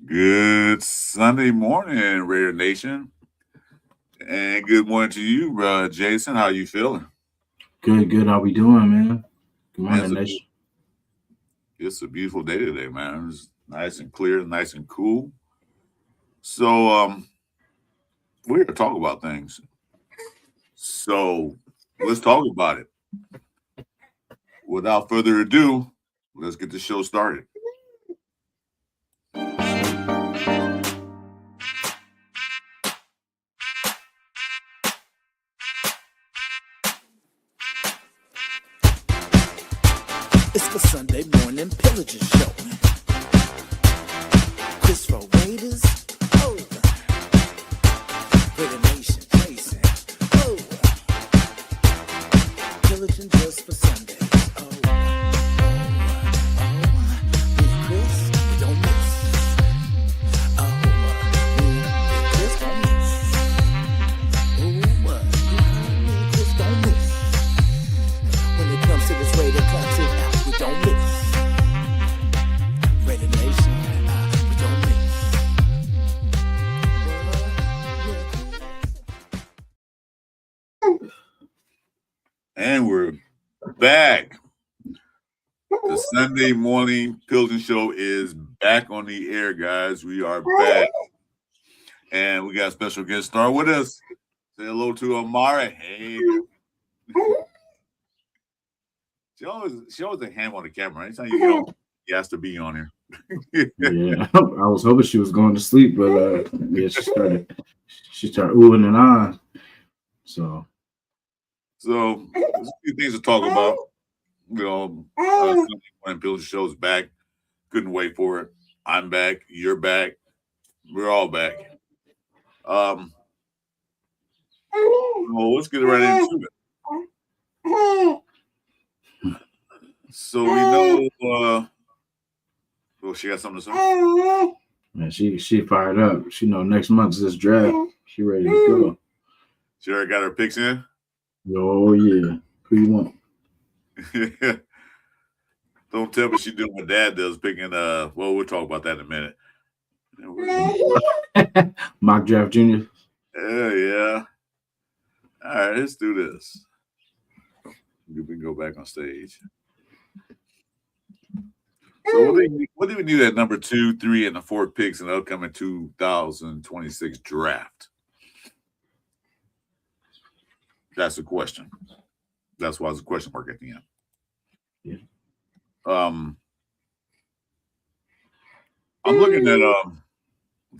Good Sunday morning, Raider Nation, and good morning to you, Jason. How you feeling? Good, good. How we doing, man? Good Man, morning, Nation. it's a beautiful day today, man. It's nice and clear, nice and cool. So, we're here to talk about things. So, let's talk about it. Without further ado, let's get the show started. It's the Sunday morning Pillaging show. Chris4Raiders Raider Nation Jasin. Pillaging just for Sundays. Me and Chris, we don't miss. Me and Chris don't miss. Me and Chris don't miss. When it comes to this Raider classic, we don't miss. Raider Nation, we don't miss. And we're back. The Sunday morning Pilgrim Show is back on the air, guys. We are back. And we got a special guest star with us. Say hello to Amara. Hey. She always a ham on the camera. Anytime you get on, he has to be on here. Yeah, I was hoping she was going to sleep, but yeah, she started oohing and on. So So there's a few things to talk about. Sunday morning Pilgrim Show's back. Couldn't wait for it. I'm back. You're back. We're all back. Well, let's get right into it. So we know. Well, she got something to say. man, she fired up. She know next month's this draft. She ready to go. She already got her picks in. Oh yeah, who you want? Don't tell me she doing what Dad does, picking. Well, we'll talk about that in a minute. Mock draft junior. Yeah. All right, let's do this. We can go back on stage. So what do we need at number 2, 3, and the 4 picks in the upcoming 2026 draft? That's the question. That's why it's a question mark at the end. Yeah. I'm looking at a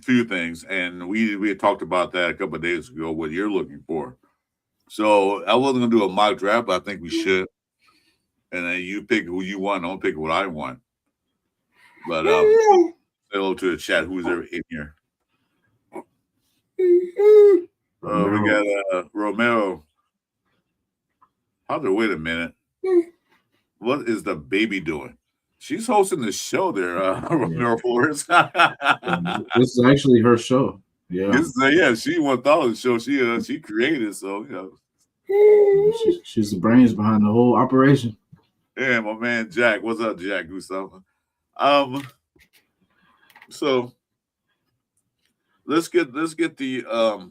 few things, and we had talked about that a couple of days ago. What you're looking for. So I wasn't gonna do a mock draft, but I think we should. And then you pick who you want. I'll pick what I want. But say hello to the chat. Who's there in here? We got Romero. Wait a minute. What is the baby doing? She's hosting the show there, Romero Flores. This is actually her show. Yeah. She won the show. She created, so She's the brains behind the whole operation. Yeah, my man Jack. What's up, Jack Gustav? So let's get the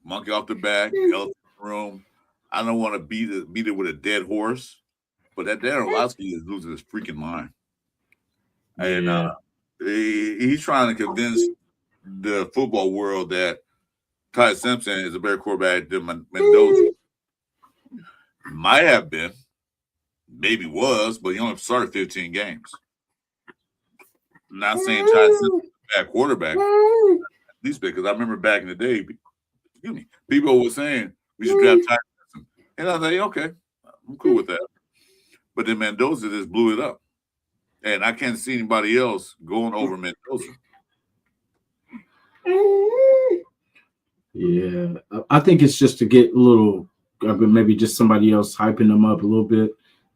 monkey off the back, elephant in the room. I don't want to beat it with a dead horse, but that Dan Orlovsky is losing his freaking mind. And he's trying to convince the football world that Ty Simpson is a better quarterback than Mendoza. Might have been, maybe was, but he only started 15 games. I'm not saying Ty Simpson is a bad quarterback, at least because I remember back in the day, people were saying we should draft Ty Simpson. And I was like, okay, I'm cool with that. But then Mendoza just blew it up. And I can't see anybody else going over Mendoza. Yeah, I think it's just to get a little, maybe just somebody else hyping them up a little bit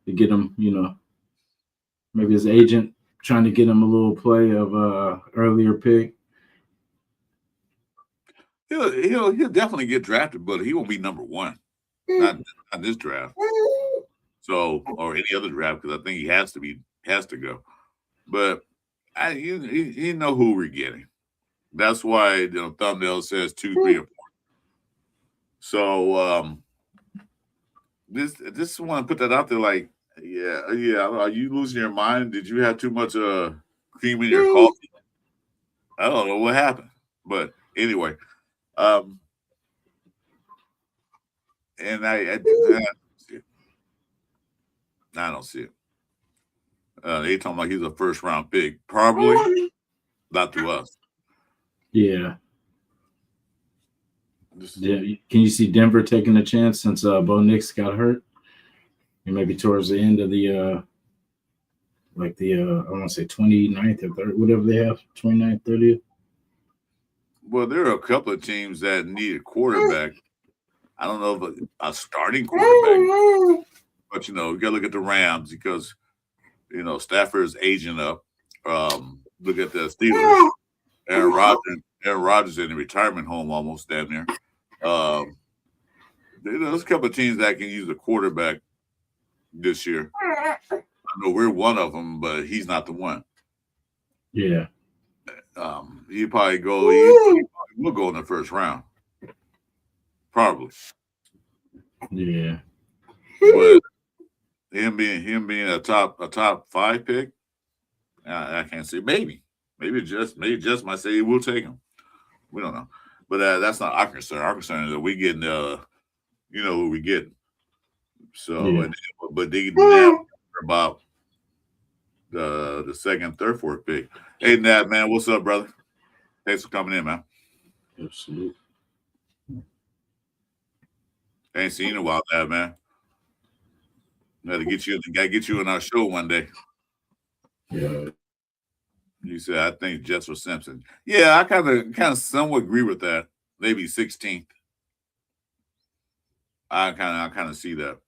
to get them, maybe his agent trying to get him a little play of earlier pick. He'll definitely get drafted, but he won't be number 1. Not this draft. So, or any other draft, because I think he has to go. But You know who we're getting. That's why the thumbnail says 2, 3, or 4. So this want to put that out there. Like, yeah. Are you losing your mind? Did you have too much cream in your coffee? I don't know what happened, but anyway, and I don't see it. I don't see it. They talking like he's a first round pick, probably not to us. Yeah. Can you see Denver taking a chance since Bo Nix got hurt? And maybe towards the end of the I want to say 29th or 30th, whatever they have, 29th, 30th. Well, there are a couple of teams that need a quarterback. I don't know if a starting quarterback, but we got to look at the Rams because Stafford's aging up. Look at the Steelers. Aaron Rodgers in the retirement home almost damn near. There's a couple of teams that can use a quarterback this year. I know we're one of them, but he's not the one. Yeah. He will go in the first round. Probably. Yeah. But him being a top 5 pick, I can't say maybe just might say he will take him. We don't know, but that's not our concern. Our concern is that we getting who we getting. So, yeah. But they never about the second, third, fourth pick. Hey, Nat, man, what's up, brother? Thanks for coming in, man. Absolutely. Ain't seen you in a while, Nat, man. Gotta get you in our show one day. Yeah. You said I think Jets or Simpson. Yeah, I kind of somewhat agree with that. Maybe 16th. I kind of see that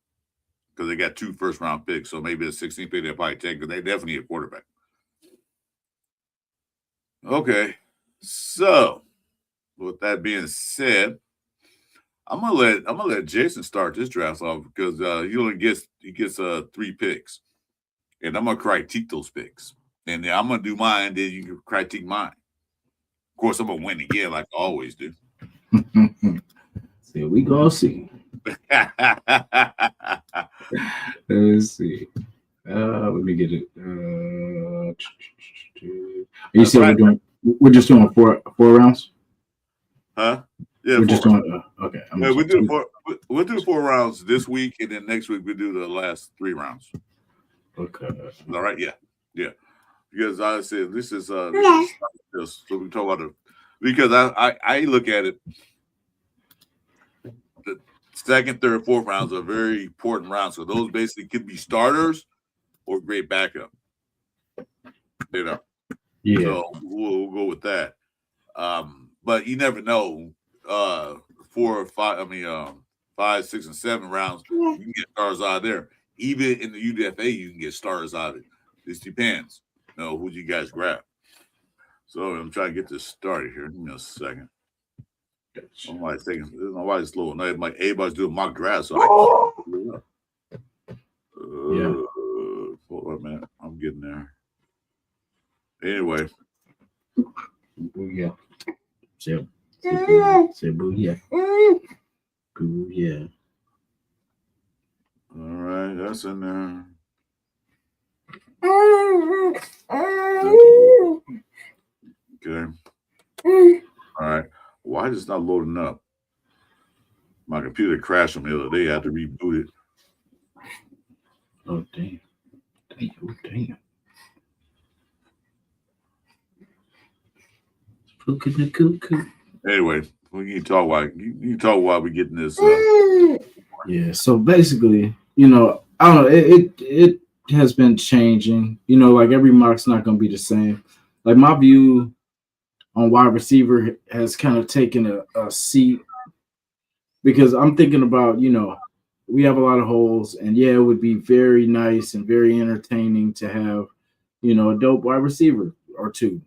because they got 2 first round picks, so maybe the 16th pick they'll probably take because they definitely need a quarterback. Okay, so with that being said, I'm gonna let Jason start this draft off because he only gets 3 picks, and I'm gonna critique those picks. And then I'm gonna do mine. Then you can critique mine. Of course, I'm gonna win again, like I always do. See, we gonna see. Let's see. Let me get it. You said we're just doing four rounds. Huh? Yeah, we're just doing. Okay. We'll do 4 rounds this week, and then next week we'll do the last 3 rounds. Okay. All right. Yeah. Because I said this is so we talk about it because I look at it. The second, third, fourth rounds are very important rounds. So those basically could be starters or great backup. Yeah. So we'll go with that. But you never know. 4 or 5. 5, 6, and 7 rounds. You can get stars out of there. Even in the UDFA, you can get stars out of it. This depends. Who you guys grab. So I'm trying to get this started here. Give me a second. Nobody's slow. Everybody's doing mock drafts. So hold on a minute. I'm getting there. Anyway. Booyah. Say booyah. Booyah. All right, that's in there. Okay. All right. Why is it not loading up? My computer crashed on me the other day. I had to reboot it. Oh, damn. Damn. Anyway, we can talk while we're getting this. Yeah. So basically, I don't know. It has been changing. Like every mock's not going to be the same. Like my view on wide receiver has kind of taken a seat because I'm thinking about, we have a lot of holes, and it would be very nice and very entertaining to have, a dope wide receiver or 2,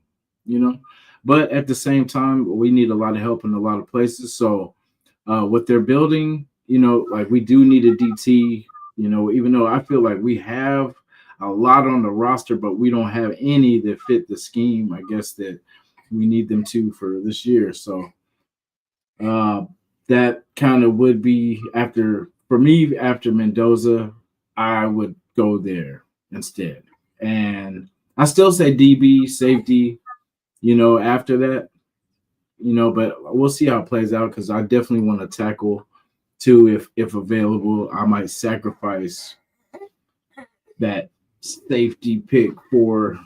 but at the same time, we need a lot of help in a lot of places. So what they're building, like we do need a DT, even though I feel like we have, a lot on the roster, but we don't have any that fit the scheme, I guess, that we need them to for this year. So that kind of would be after Mendoza, I would go there instead. And I still say DB, safety, after that, but we'll see how it plays out because I definitely want to tackle too if available. I might sacrifice that safety pick for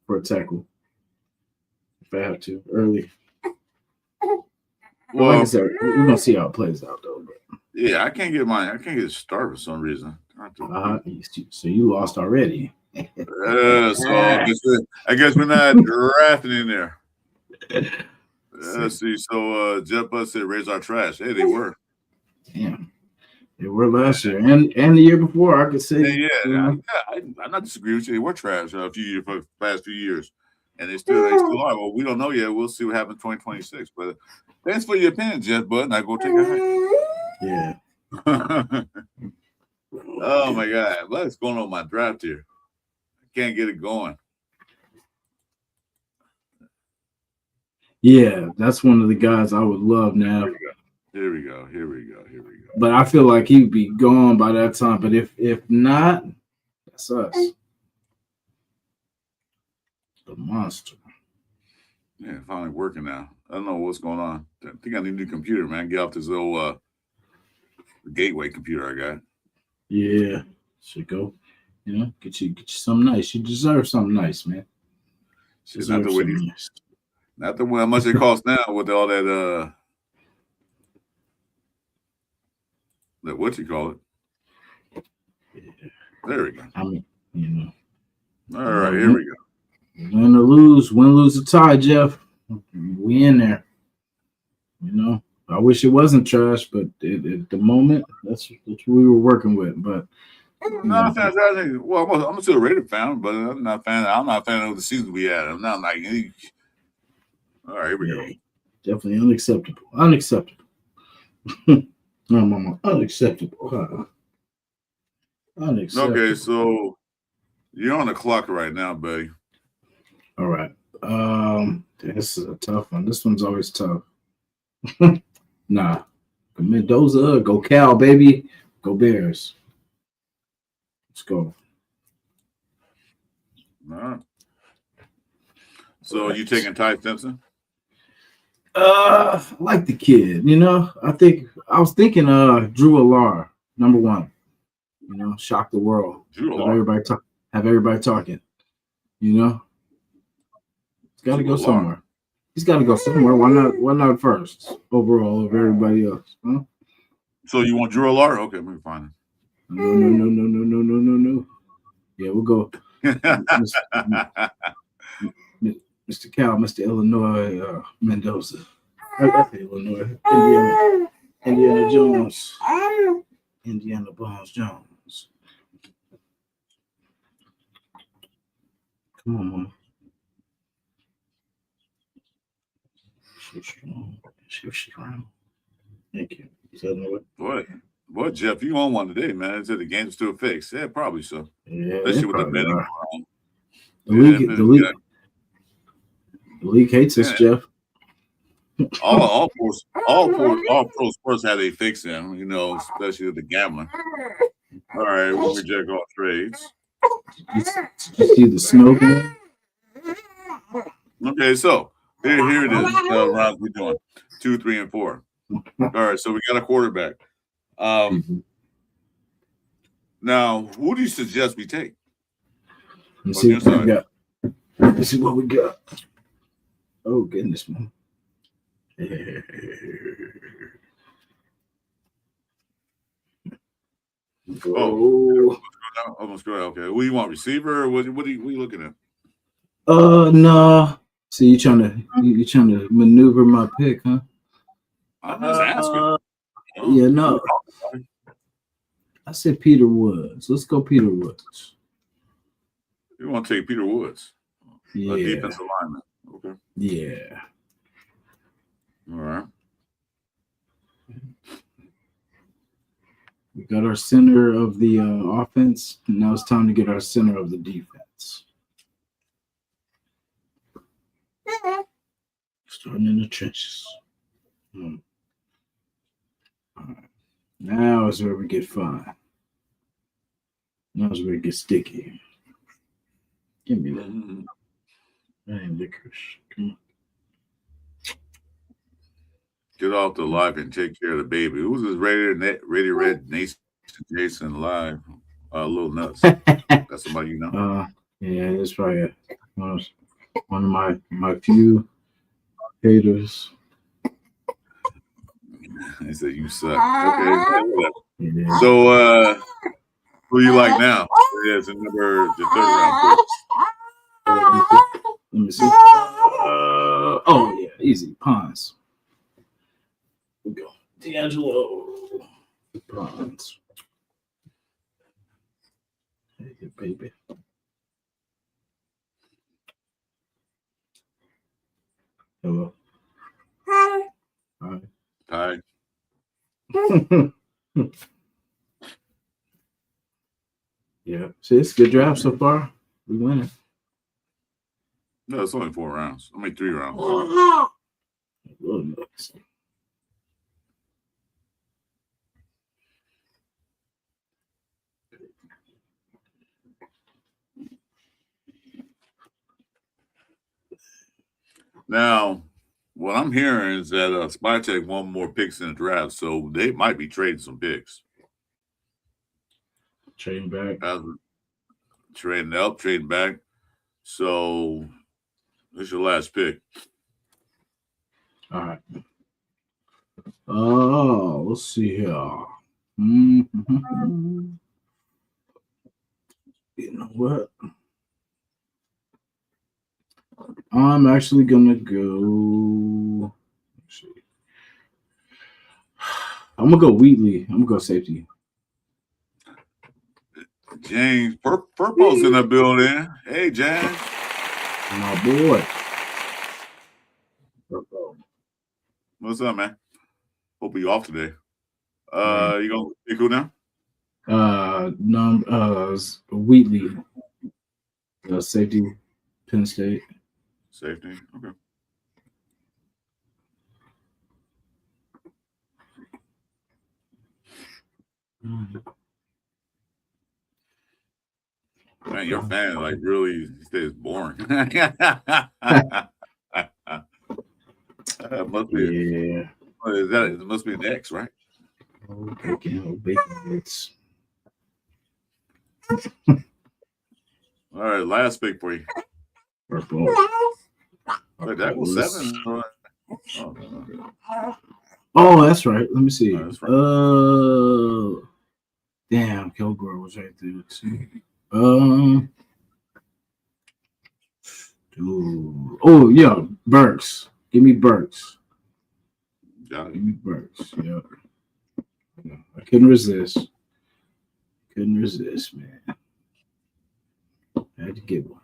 a tackle if I have to early. Well, like I said, we're gonna see how it plays out though. But. Yeah, I can't get a start for some reason. So you lost already. So I guess we're not drafting in there. Let's see. So Jeff Butt said raise our trash. Hey, they were. Damn. They were last year and the year before. I could say. I'm not disagreeing with you. They were trash for the past few years, and they still are. Well, we don't know yet. We'll see what happens in 2026. But thanks for your opinion, Jeff Butt. And I go take a hike. Yeah. Oh my God, what's going on with my draft here? I can't get it going. Yeah, that's one of the guys I would love now. Here we go. But I feel like he'd be gone by that time. But if not, that's us. The monster. Yeah, finally working now. I don't know what's going on. I think I need a new computer, man. Get off this little gateway computer I got. Yeah, should go. Get you something nice. You deserve something nice, man. Not the way how much it costs now with all that what you call it. Yeah. There we go. I mean, all right, here we go. Win or lose, or tie, Jeff. We in there. I wish it wasn't trash, but at the moment, that's what we were working with. But not a fan. Well, I'm still a Raider fan, but I'm not a fan of the season we had. I'm not like. All right, here we go. Definitely unacceptable. No, Mama, unacceptable. Unacceptable. Okay, so you're on the clock right now, buddy. All right. This is a tough one. This one's always tough. Nah. Mendoza, go Cal, baby. Go Bears. Let's go. All right. So you taking Ty Simpson? I like the kid, I was thinking Drew Alar, number one. Shock the world. Have everybody talking. He's gotta go somewhere. He's gotta go somewhere. Why not first overall of everybody else? Huh? So you want Drew Alar? Okay, let me find him. No. Yeah, we'll go. Mr. Cal, Mr. Illinois, Mendoza. Illinois, Indiana Jones. Indiana Bones Jones. Come on, Mama. She's strong. Thank you. Boy, Jeff, you on one today, man. Is it the game's still fixed? Yeah, probably so. Yeah, especially with the betting around. The league hates us, Jeff. All pro sports have a fix in, especially with the gambling. All right, we'll reject all trades. Did you see the smoking? Okay, so here it is. Rounds we're doing 2, 3, and 4. All right, so we got a quarterback. Now, who do you suggest we take? Let's see what we got. Let's see what we got. Oh, goodness, man. Almost good. Okay. Who you want, receiver? Or what are you looking at? No. So you trying to maneuver my pick, huh? I'm just asking. Yeah, no. I said Peter Woods. Let's go Peter Woods. You want to take Peter Woods? Yeah. A defensive lineman. Okay. Yeah. All right. We got our center of the offense, and now it's time to get our center of the defense. Starting in the trenches. All right. Now is where we get fun. Now is where it gets sticky. Give me that. That ain't licorice. Come on. Get off the life and take care of the baby. Who's this Raider Nation Jasin live? Little nuts. That's somebody you know? Yeah, it's probably one of my few haters. He said you suck. Okay. Yeah. So who you like now? Yeah, it's the third round pick. Let me see. Oh yeah, easy. Pons. Here we go. D'Angelo. Pons. Hey, baby. Hello. Hi. Hi. Yeah. See, it's a good draft so far. We winning. No, it's only 4 rounds. I mean 3 rounds. Little nuts. Now, what I'm hearing is that Spytech won more picks in the draft, so they might be trading some picks. Trading back. Trading up, trading back. So this is your last pick. All right. Oh, let's see here. Mm-hmm. You know what? I'm actually gonna go. Let's see. I'm gonna go Wheatley. I'm gonna go safety. James Purpo's in the building. Hey, James. My boy. Purpo. What's up, man? Hope you off today. You gonna pick who now? Wheatley. Safety, Penn State. Safety. Okay. Man, your fan like really stays boring. That must be. Yeah. It must be an X, right? Oh, bacon bits. All right, last pick for you. Purple. Wait, that was 7. Oh, that's right. Let me see. That's right. Damn, Kilgore was right there. Let's see. Oh yeah, Burks. Give me Burks. Got it. Give me Burks. Yep. I couldn't resist. Couldn't resist, man. I had to get one.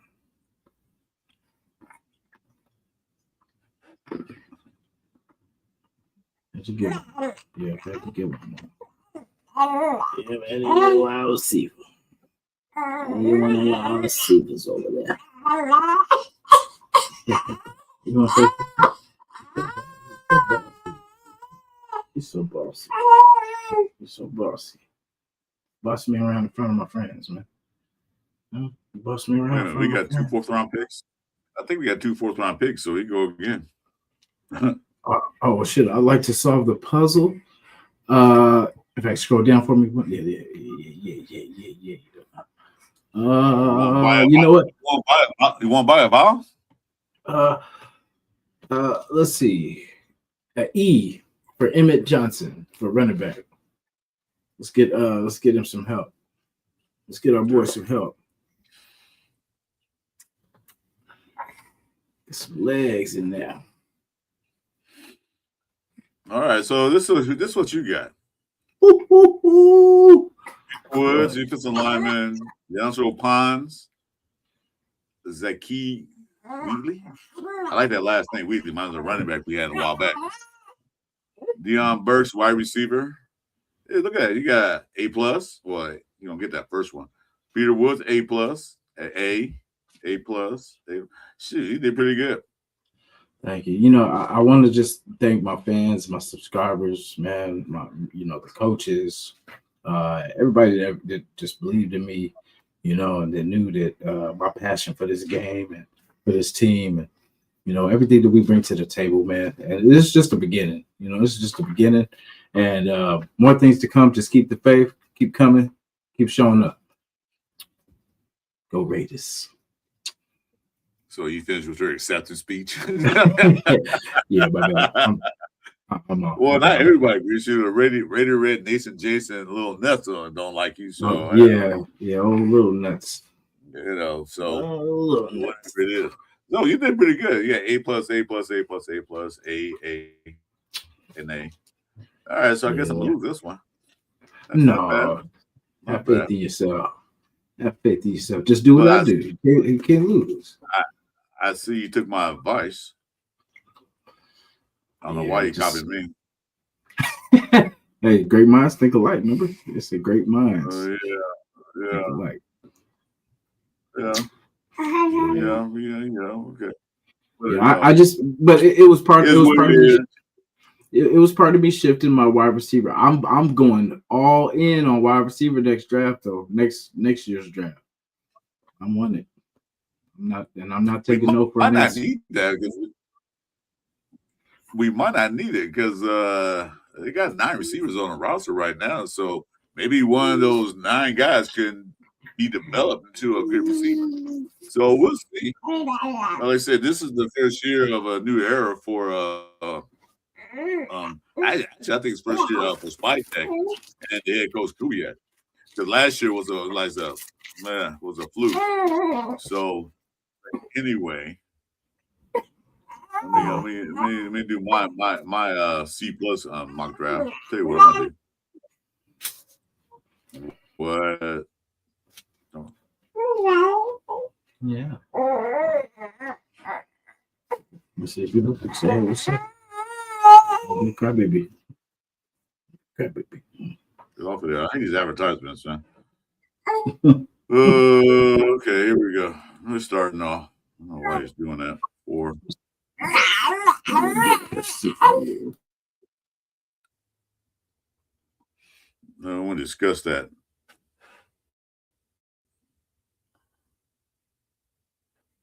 Had to get one. Yeah, I had to get one. Yeah, man, you know I was see. You want a lot of receivers over there. You want to He's so bossy. He's so bossy. Boss me around in front of my friends, man. No, boss me around. We got 2 4th-round picks. I think we got 2 4th-round picks, so we go again. Oh shit! I'd like to solve the puzzle. If I scroll down for me, yeah. You know what? You want to buy a vowel? Let's see. E for Emmett Johnson for running back. Let's get him some help. Let's get our boy some help. Get some legs in there. All right, so this is what you got. Woods, defensive lineman, D'Angelo Pons, Zaki Wheatley. I like that last name, Wheatley. Mine's a running back we had a while back. Deion Burks, wide receiver. Hey, look at it. You got A+. Well, you don't get that first one. Peter Woods, A+, A+. Shit, he did pretty good. Thank you. You know, I want to just thank my fans, my subscribers, man, the coaches, everybody that just believed in me, and they knew that my passion for this game and for this team and, everything that we bring to the table, man. And it's just the beginning. This is just the beginning. And more things to come. Just keep the faith, keep coming, keep showing up. Go Raiders. So you finished with your acceptance speech? Yeah, but I'm off. Well, not everybody agrees. You, the Raider Nation Jasin and Little Nuts don't like you. So yeah, old Little Nuts. So Little whatever Nuts. it is. No, you did pretty good. Yeah, A+, and A. All right, so I guess I'm gonna lose this one. That's No, not have faith in yourself. Have faith in yourself. Just do what I do. You can't lose. I see you took my advice. I don't know why you copied me. Hey, great minds think alike. Remember, it's a great minds. Yeah. Think alike. Yeah. Okay. Yeah, I just, but it was part. It was part of me. It was part of me shifting my wide receiver. I'm going all in on wide receiver next draft though. Next year's draft. I'm on it. I'm not taking no for an answer. We might not need it because they got 9 receivers on the roster right now. So maybe one of those 9 guys can be developed into a good receiver. So we'll see. Like I said, this is the first year of a new era for I think it's first year for Spike Tech and the head coach Kubiak. Because last year was a fluke. So anyway, let me do my C+ mock draft. Tell you what I'm gonna do. What? Yeah. Let's see if you look and say what's up. Crybaby. Get off of there. I hate these advertisements, man. Okay, here we go. We're starting off. I don't know why he's doing that. 4. No, I want to discuss that.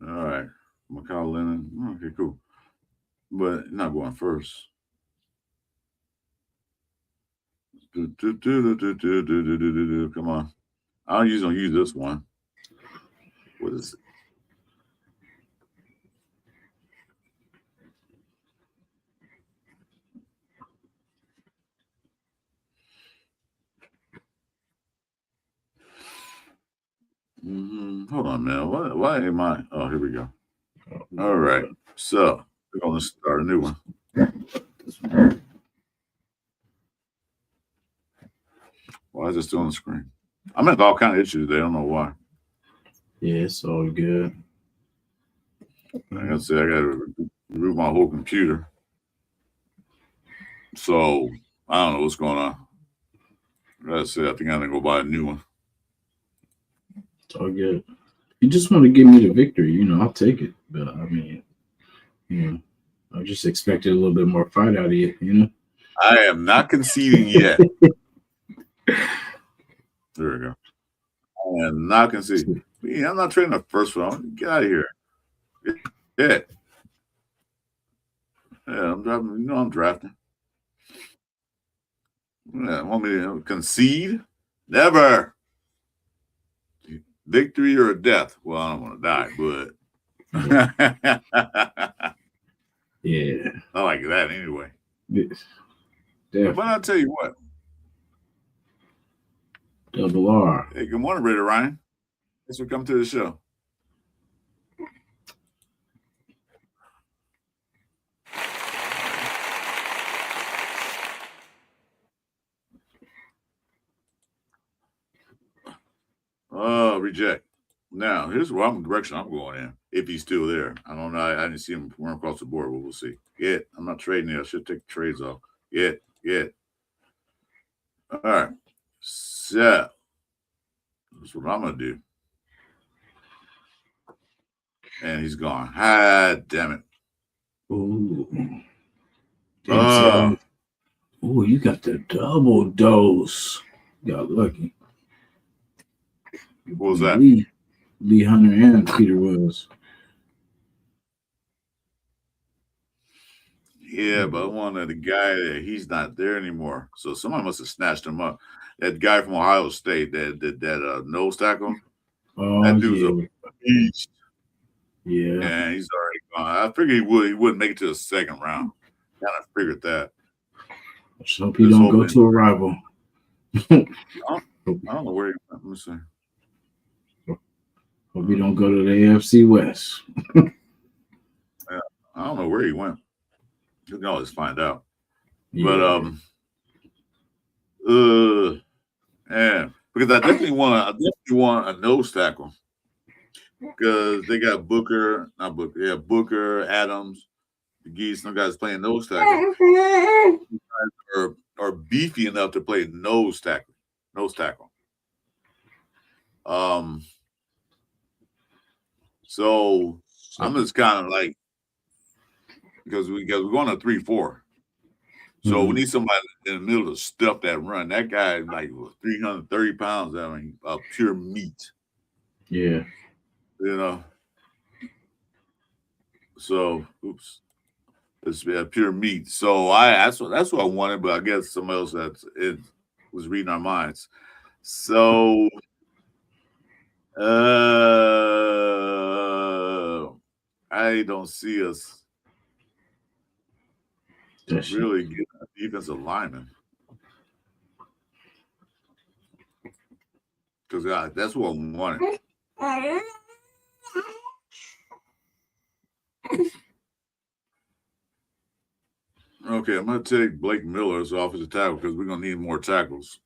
All right. Macau Lennon. Okay, cool. But not going first. Come on. I'm gonna use this one. What is it? Hold on, man. Why am I? Oh, here we go. All right. So we're going to start a new one. Why is it still on the screen? I'm having all kind of issues today. I don't know why. Yeah, it's all good. Like I said, I got to reboot my whole computer. So I don't know what's going on. Like I said, I think I'm going to go buy a new one. It's all good. You just want to give me the victory, I'll take it. But I mean, I just expected a little bit more fight out of you, I am not conceding yet. There we go. I am not conceding. I'm not trading the first one. Get out of here. Yeah. Yeah, I'm drafting. I'm drafting. Yeah, want me to concede? Never. Victory or death? Well, I don't want to die, but yeah, I like that anyway. Yeah. But I'll tell you what. Double R. Hey, good morning, Raider Ryan. Thanks for coming to the show. Oh, reject. Now, here's where direction I'm going in. If he's still there, I don't know. I didn't see him run across the board, but we'll see. I'm not trading it. I should take the trades off. All right. So that's what I'm gonna do. And he's gone. Ah, damn it. Ooh. Oh, Ooh, you got the double dose. Got lucky. what was that? Lee Hunter and Peter Wills. Yeah, but I wanted the guy that he's not there anymore. So somebody must have snatched him up. That guy from Ohio State, that nose tackle. Oh, That dude's yeah. a beast. Yeah. And he's already gone. I figured he wouldn't make it to the second round. Kind of figured that. Just hope he don't go to a rival. I don't know where he went. Let me see. Hope he don't go to the AFC West. Yeah, I don't know where he went. You can always find out. Yeah. But yeah, because I definitely want a nose tackle because they got Booker, Adams, the Geese, some guys playing nose tackle are beefy enough to play nose tackle. So I'm just kind of like because we're going to 3-4. So we need somebody in the middle to stuff that run. That guy like 330 pounds. I mean, pure meat. Yeah. You know. So, oops, it's pure meat. So that's what I wanted, but I guess somebody else was reading our minds. So, I don't see us really getting a defensive lineman. Because that's what I wanted. Okay, I'm going to take Blake Miller as offensive tackle because we're going to need more tackles.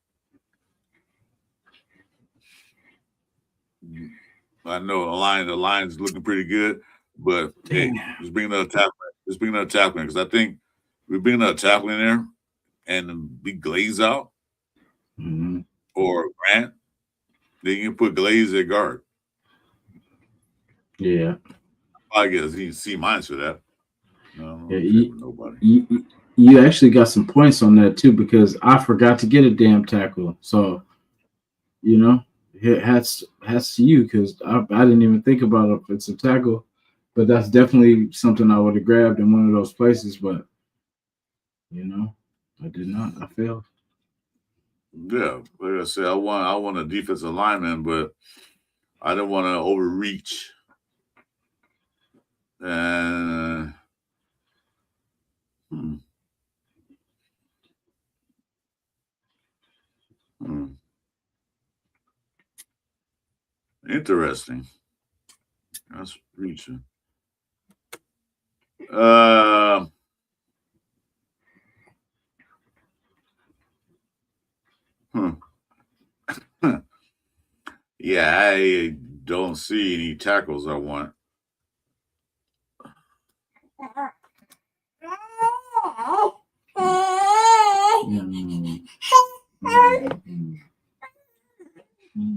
I know the line's looking pretty good, but hey, just bring another tackle. Just bring another tackle in because I think we bring another tackle in there and we glaze out or Grant. Then you can put Glaze at guard. Yeah. I guess he C- for that. No, nobody. You actually got some points on that too because I forgot to get a damn tackle. So, hats to you because I didn't even think about it. It's a tackle, but that's definitely something I would have grabbed in one of those places. But I did not. I failed. Yeah, like I said, I want a defensive lineman, but I didn't want to overreach. And Interesting. That's reaching. Yeah, I don't see any tackles I want.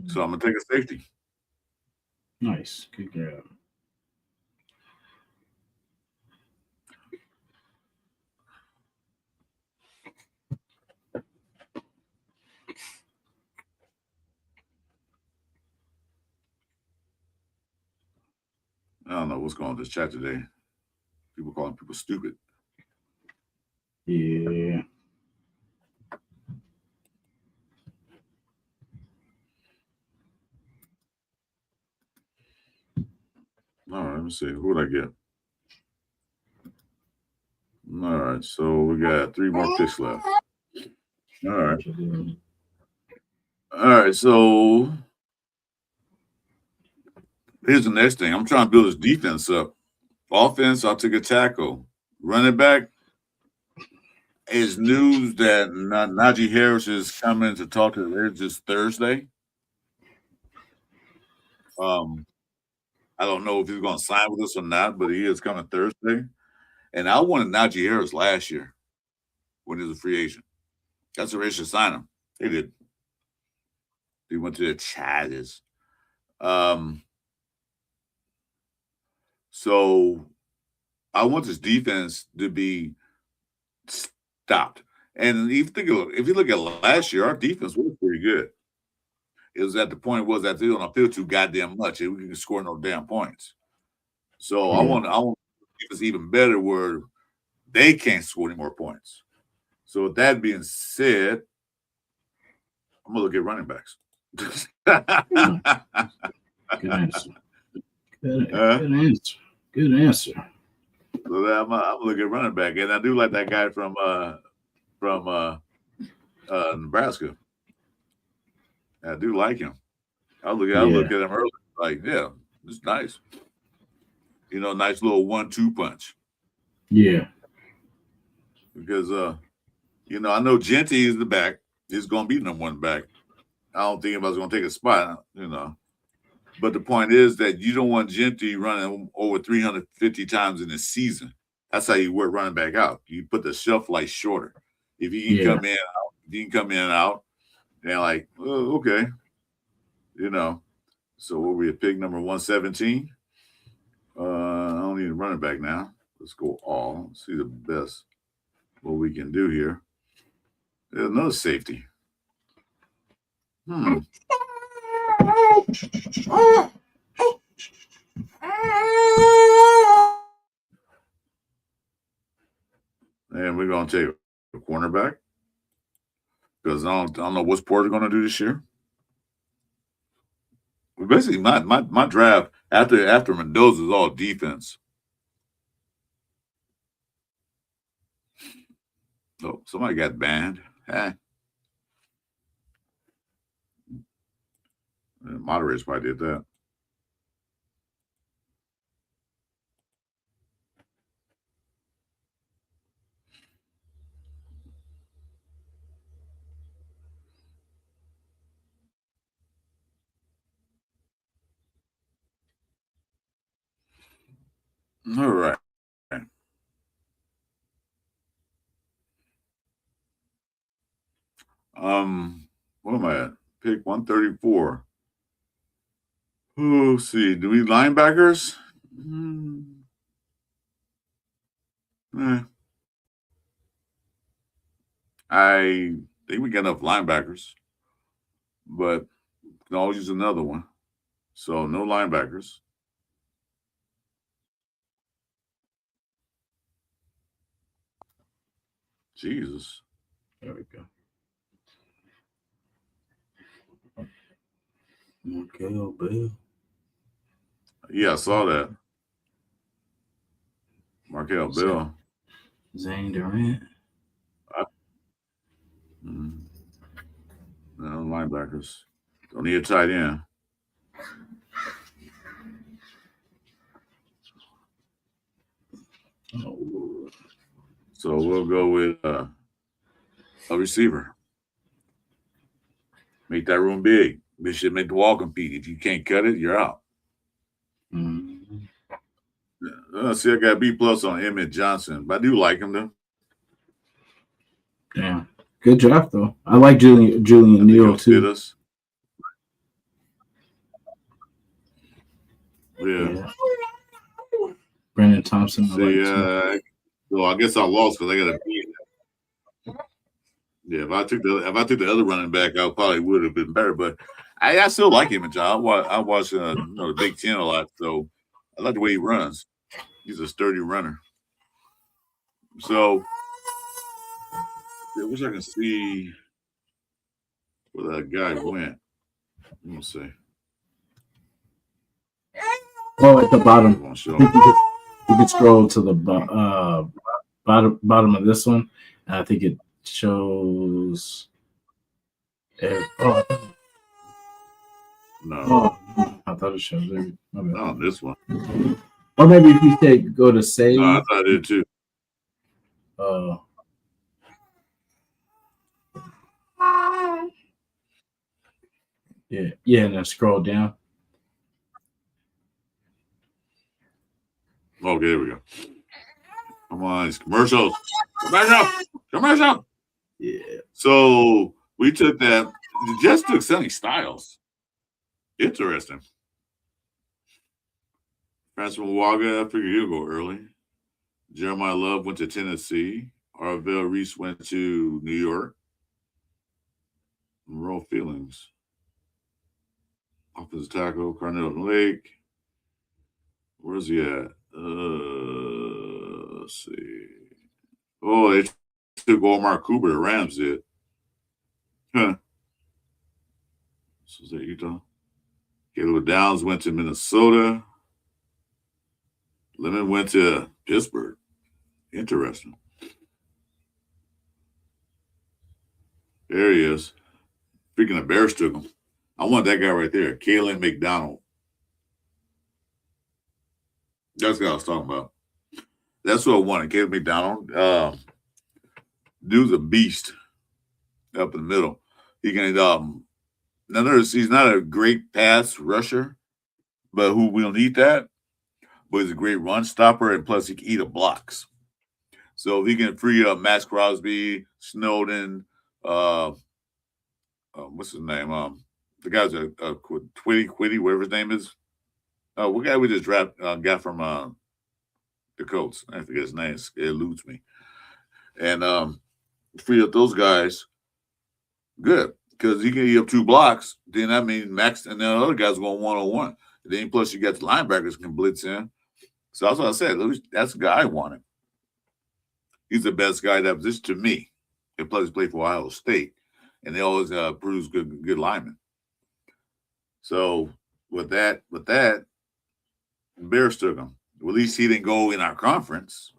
So I'm gonna take a safety. Nice, good grab. I don't know what's going on in this chat today. People calling people stupid. Yeah. All right, let me see. Who would I get? All right, so we got 3 more picks left. All right. All right, so here's the next thing. I'm trying to build this defense up. Offense, I'll take a tackle. Running back, is news that Najee Harris is coming to talk to the Raiders this Thursday. I don't know if he's going to sign with us or not, but he is coming Thursday. And I wanted Najee Harris last year when he was a free agent. That's the Raiders should sign him. They did. They went to the Chargers. So I want this defense to be stopped. And if you look at last year, our defense was pretty good. It was at the point was that they don't feel too goddamn much, and we can score no damn points. So I want defense even better where they can't score any more points. So with that being said, I'm gonna look at running backs. Good answer. Good answer. Good answer. So I'm gonna look at running back, and I do like that guy from Nebraska. I do like him. I look at him early, like, yeah, it's nice. You know, nice little 1-2 punch. Yeah. Because you know, I know Genty is the back. He's gonna be number one back. I don't think anybody's gonna take a spot, you know. But the point is that you don't want Genty running over 350 times in a season. That's how you work running back out. You put the shelf life shorter. If you can come in and out, you can come in and out, and like, oh, okay. You know. So what we at pick number 117? I don't need a running back now. Let's go all. Let's see the best what we can do here. There's another safety. And we're gonna take a cornerback because I don't know what's Porter gonna do this year. Basically, my draft after Mendoza is all defense. Oh, somebody got banned. The moderators probably did that. All right. What am I at? Pick 134. Oh, see. Do we linebackers? I think we got enough linebackers, but we can always use another one. So no linebackers. Jesus. There we go. Markel Bell. Yeah, I saw that. Markel Bell. Zane Durant. No linebackers. Don't need a tight end. Oh. So we'll go with a receiver. Make that room big. We should make the wall compete. If you can't cut it, you're out. See, I got B+ on Emmett Johnson, but I do like him though. Yeah, good draft though. I like Julian Neal too. Yeah. Brandon Thompson. See, so I guess I lost because I got a B. Yeah, if I took the other running back, I probably would have been better. But I still like him, John. I watch the Big Ten a lot, so I like the way he runs. He's a sturdy runner. So I wish I can see where that guy went. Let me see. Oh, at the bottom. You can scroll to the bottom of this one, and I think it shows. No, I thought it shows it. No, this one. Or maybe if you say go to save. No, I thought it too. Yeah, and then scroll down. Okay, there we go. Come on, it's commercials. Commercial. Yeah. So We took that. Just took Sonny Styles. Interesting. Francis Waga, I figured he'll go early. Jeremiah Love went to Tennessee. Arvell Reese went to New York. Monroe Feelings. Offensive tackle, Carnell Lake. Where's he at? Let's see. Oh, they took Omar Cooper. The Rams did. Huh. So is that Utah? Caleb Downs went to Minnesota. Lemon went to Pittsburgh. Interesting. There he is. Speaking of Bears took him. I want that guy right there, Kalen McDonald. That's what I was talking about. That's what I wanted, Caleb McDonald. Dude's a beast up in the middle. He can he's not a great pass rusher, but who will need that? But he's a great run stopper, and plus he can eat up blocks. So if he can free up Max Crosby, Snowden, what's his name? The guy's a Quiddy, whatever his name is. What guy we just got from the Colts? I forget his name. It eludes me. And free up those guys, good, because he can eat up 2 blocks. Then that means Max and the other guys going 1-on-1. Then plus you got the linebackers can blitz in. So that's what I said. That's the guy I wanted. He's the best guy at that position to me. And plus he played for Ohio State, and they always produce good linemen. So with that, Bears took him. Well, at least he didn't go in our conference.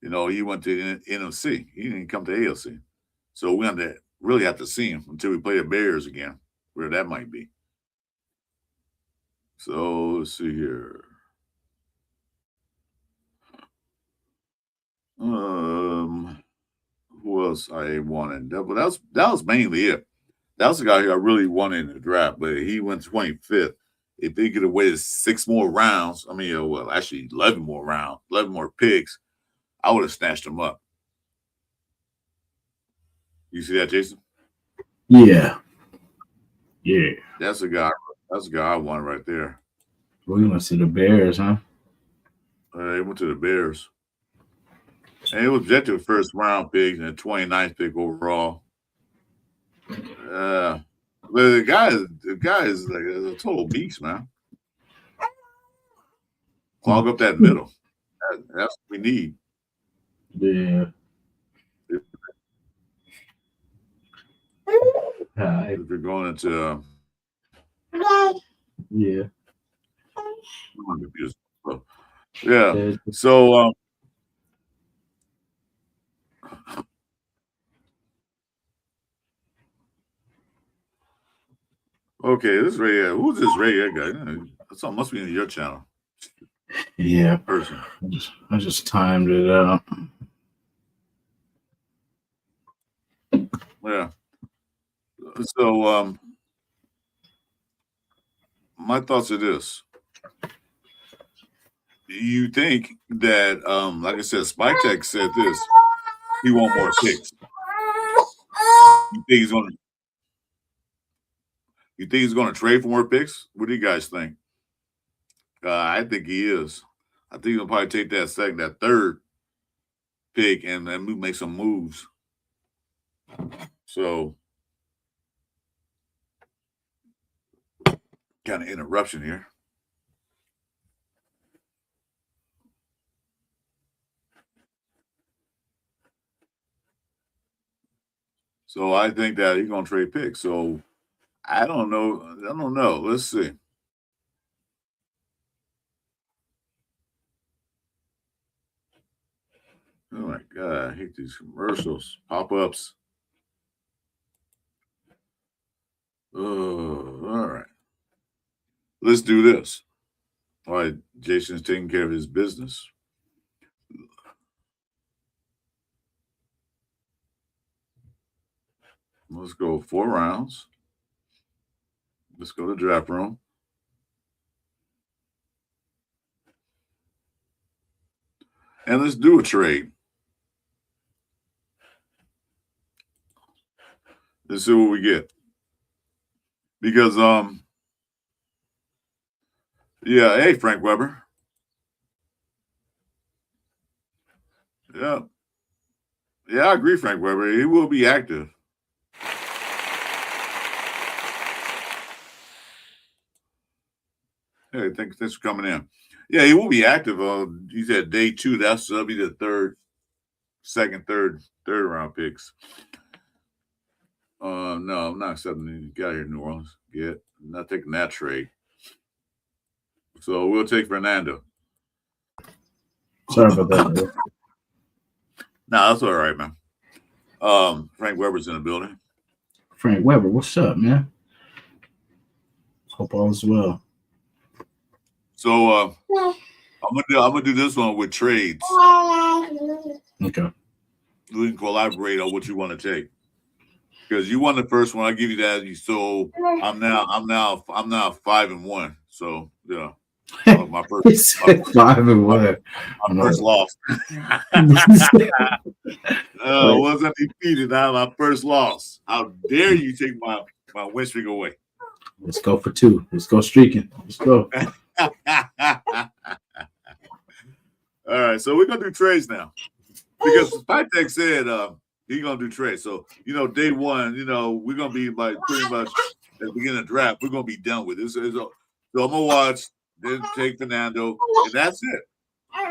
You know, he went to NFC. He didn't come to AFC. So we really have to see him until we play the Bears again, where that might be. So let's see here. Who else I wanted? That was mainly it. That was the guy who I really wanted in the draft, but he went 25th. If he could have waited 6 more rounds, actually 11 more rounds, 11 more picks, I would have snatched him up. You see that, Jason? Yeah. Yeah. That's the guy I wanted right there. Well, you want to see the Bears, huh? He went to the Bears. And he was projected first round pick and a 29th pick overall. But the guy is like a total beast, man. Clog up that middle. That's what we need. Yeah. If you're going into yeah. Yeah. So okay, this radio. Who's this radio guy? That must be in your channel. Yeah. Person. I just timed it out. Yeah. So my thoughts are this. You think that like I said, Spike Tech said this, he want more picks. You think he's gonna trade for more picks? What do you guys think? I think he is. I think he'll probably take that third pick and make some moves. So kind of interruption here. So I think that he's gonna trade picks. So I don't know. Let's see. Oh my God, I hate these commercials, pop-ups. Oh, all right. Let's do this. All right, Jason's taking care of his business. Let's go 4 rounds. Let's go to draft room. And let's do a trade. Let's see what we get. Because yeah, hey Frank Weber. Yeah. Yeah, I agree, Frank Weber. He will be active. Hey, thanks for coming in. Yeah, he will be active. He said day 2. That'll be the third round picks. No, I'm not accepting you. Got here in New Orleans. I'm not taking that trade. So we'll take Fernando. Sorry about that. Bro. No, that's all right, man. Frank Weber's in the building. Frank Weber, what's up, man? Hope all is well. So I'm gonna do this one with trades. Okay. We can collaborate on what you want to take. Because you won the first one, I give you that. I'm now 5-1. So yeah, my first 5-1. My first loss. Wasn't defeated. Now my first loss. How dare you take my win streak away? Let's go for 2. Let's go streaking. Let's go. All right, so we're gonna do trades now because Pytek said he's gonna do trades. So day 1, we're gonna be like pretty much at the beginning of the draft. We're gonna be done with this. So I'm gonna watch, then take Fernando, and that's it.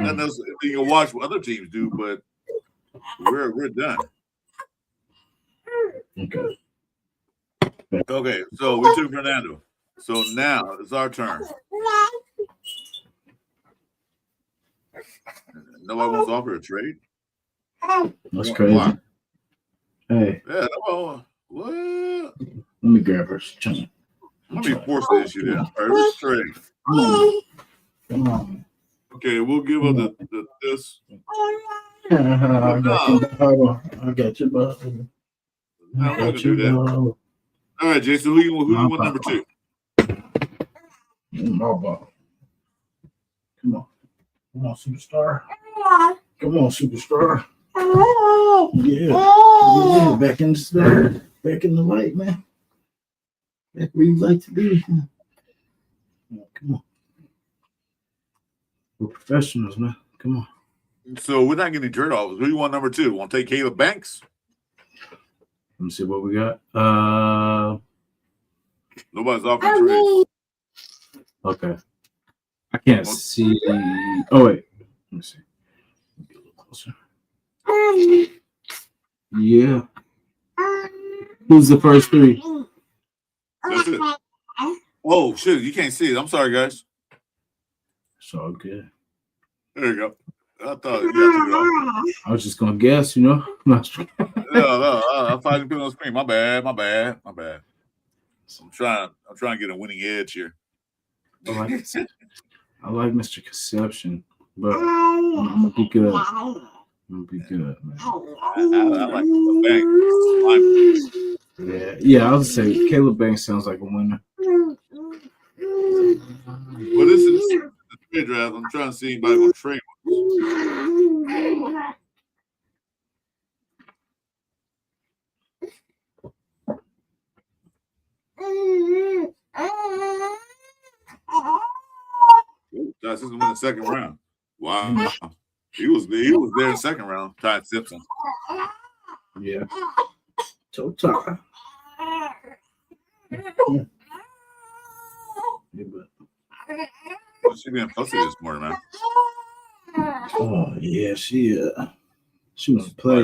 Nothing else. You can watch what other teams do, but we're done. Okay. Okay, so we took Fernando. So now it's our turn. Nobody wants to offer a trade? That's crazy. Hey. Yeah, no, what? Let me grab her. Let me force the issue there. All right, let's trade. Come on. Okay, we'll give her this. I got you, bud. No, I'm gonna do that. All right, Jason, who you want number 2? My ball. Come on, superstar. Come on, superstar. Yeah. Back in the light, man. Back where you like to be. Come on. We're professionals, man. Come on. So we're not getting dirt offers. Who do you want number 2? Want to take Caleb Banks? Let me see what we got. Nobody's offering trades. Okay. I can't see. Oh wait. Let me see. Get a little closer. Yeah. Who's the first 3? That's it. Oh shit! You can't see it. I'm sorry, guys. It's all good. There you go. I thought you got to I was just gonna guess, No. No, I thought you put it on the screen. My bad. I'm trying to get a winning edge here. I like Mr. Conception, but I'm gonna be good. Man. I like Banks. Yeah. I was say Caleb Banks sounds like a winner. Well, this is the trade draft. I'm trying to see anybody will trade. This is in the second round. Wow. He was there in the second round. Ty Simpson. Yeah. Total. She been posted this morning, man. Oh yeah, she wants to play.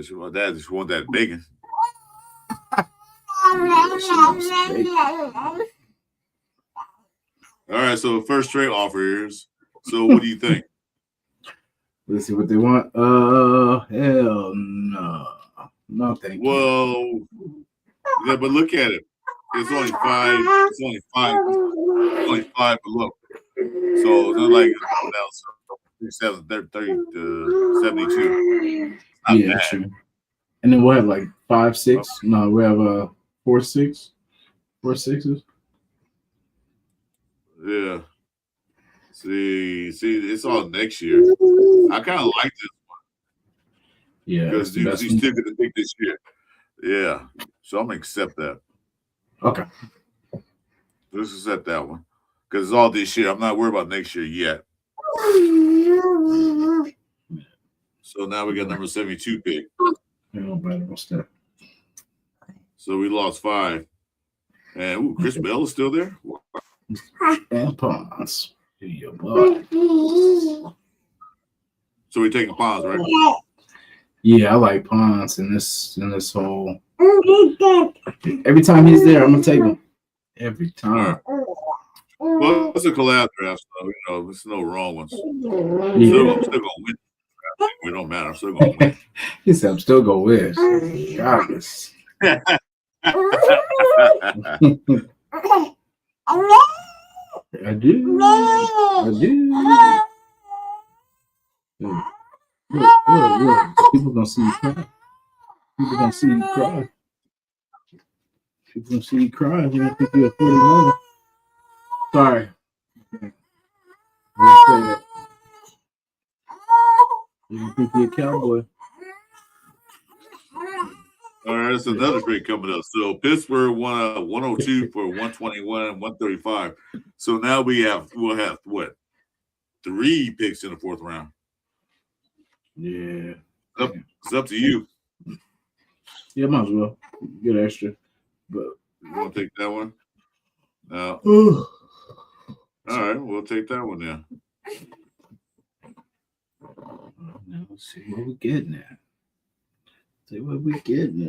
She want that bacon. All right, so first trade offers. So what do you think? Let's see what they want. Hell no. No, thank you. Well, yeah, but look at it. It's only 5. It's only 5 below. So it's not like it's 30 to 72. Yeah, true. And then we'll have like 5, 6. No, we have 4, 6. 4 6s. Yeah. See, it's all next year. I kind of like this one. Yeah. Because you still get to pick this year. Yeah. So I'm gonna accept that. Okay. Let's accept that one. Because it's all this year. I'm not worried about next year yet. So now we got number 72 pick. What's that? So we lost 5. And Chris Bell is still there. And pawns. Your boy. So we're taking pawns, right? Yeah, I like pawns in this whole. Every time he's there, I'm gonna take him. Every time. Well, it's a collab draft, so there's no wrong ones. Yeah. I'm still gonna win. It don't matter. I'm still gonna win. He said, "I'm still gonna win." Regardless. I do. Look. People gonna see you cry. People gonna see you cry. People gonna see you cry. You don't think you're a 41. Sorry. You don't think you're a cowboy. All right, that's another trade coming up. So Pittsburgh won 102 for 121 and 135. So now we'll have what? 3 picks in the 4th round. Yeah. It's up to you. Yeah, might as well get extra. But you want to take that one? No. All right, we'll take that one then. Now let's see what we getting at. See what we getting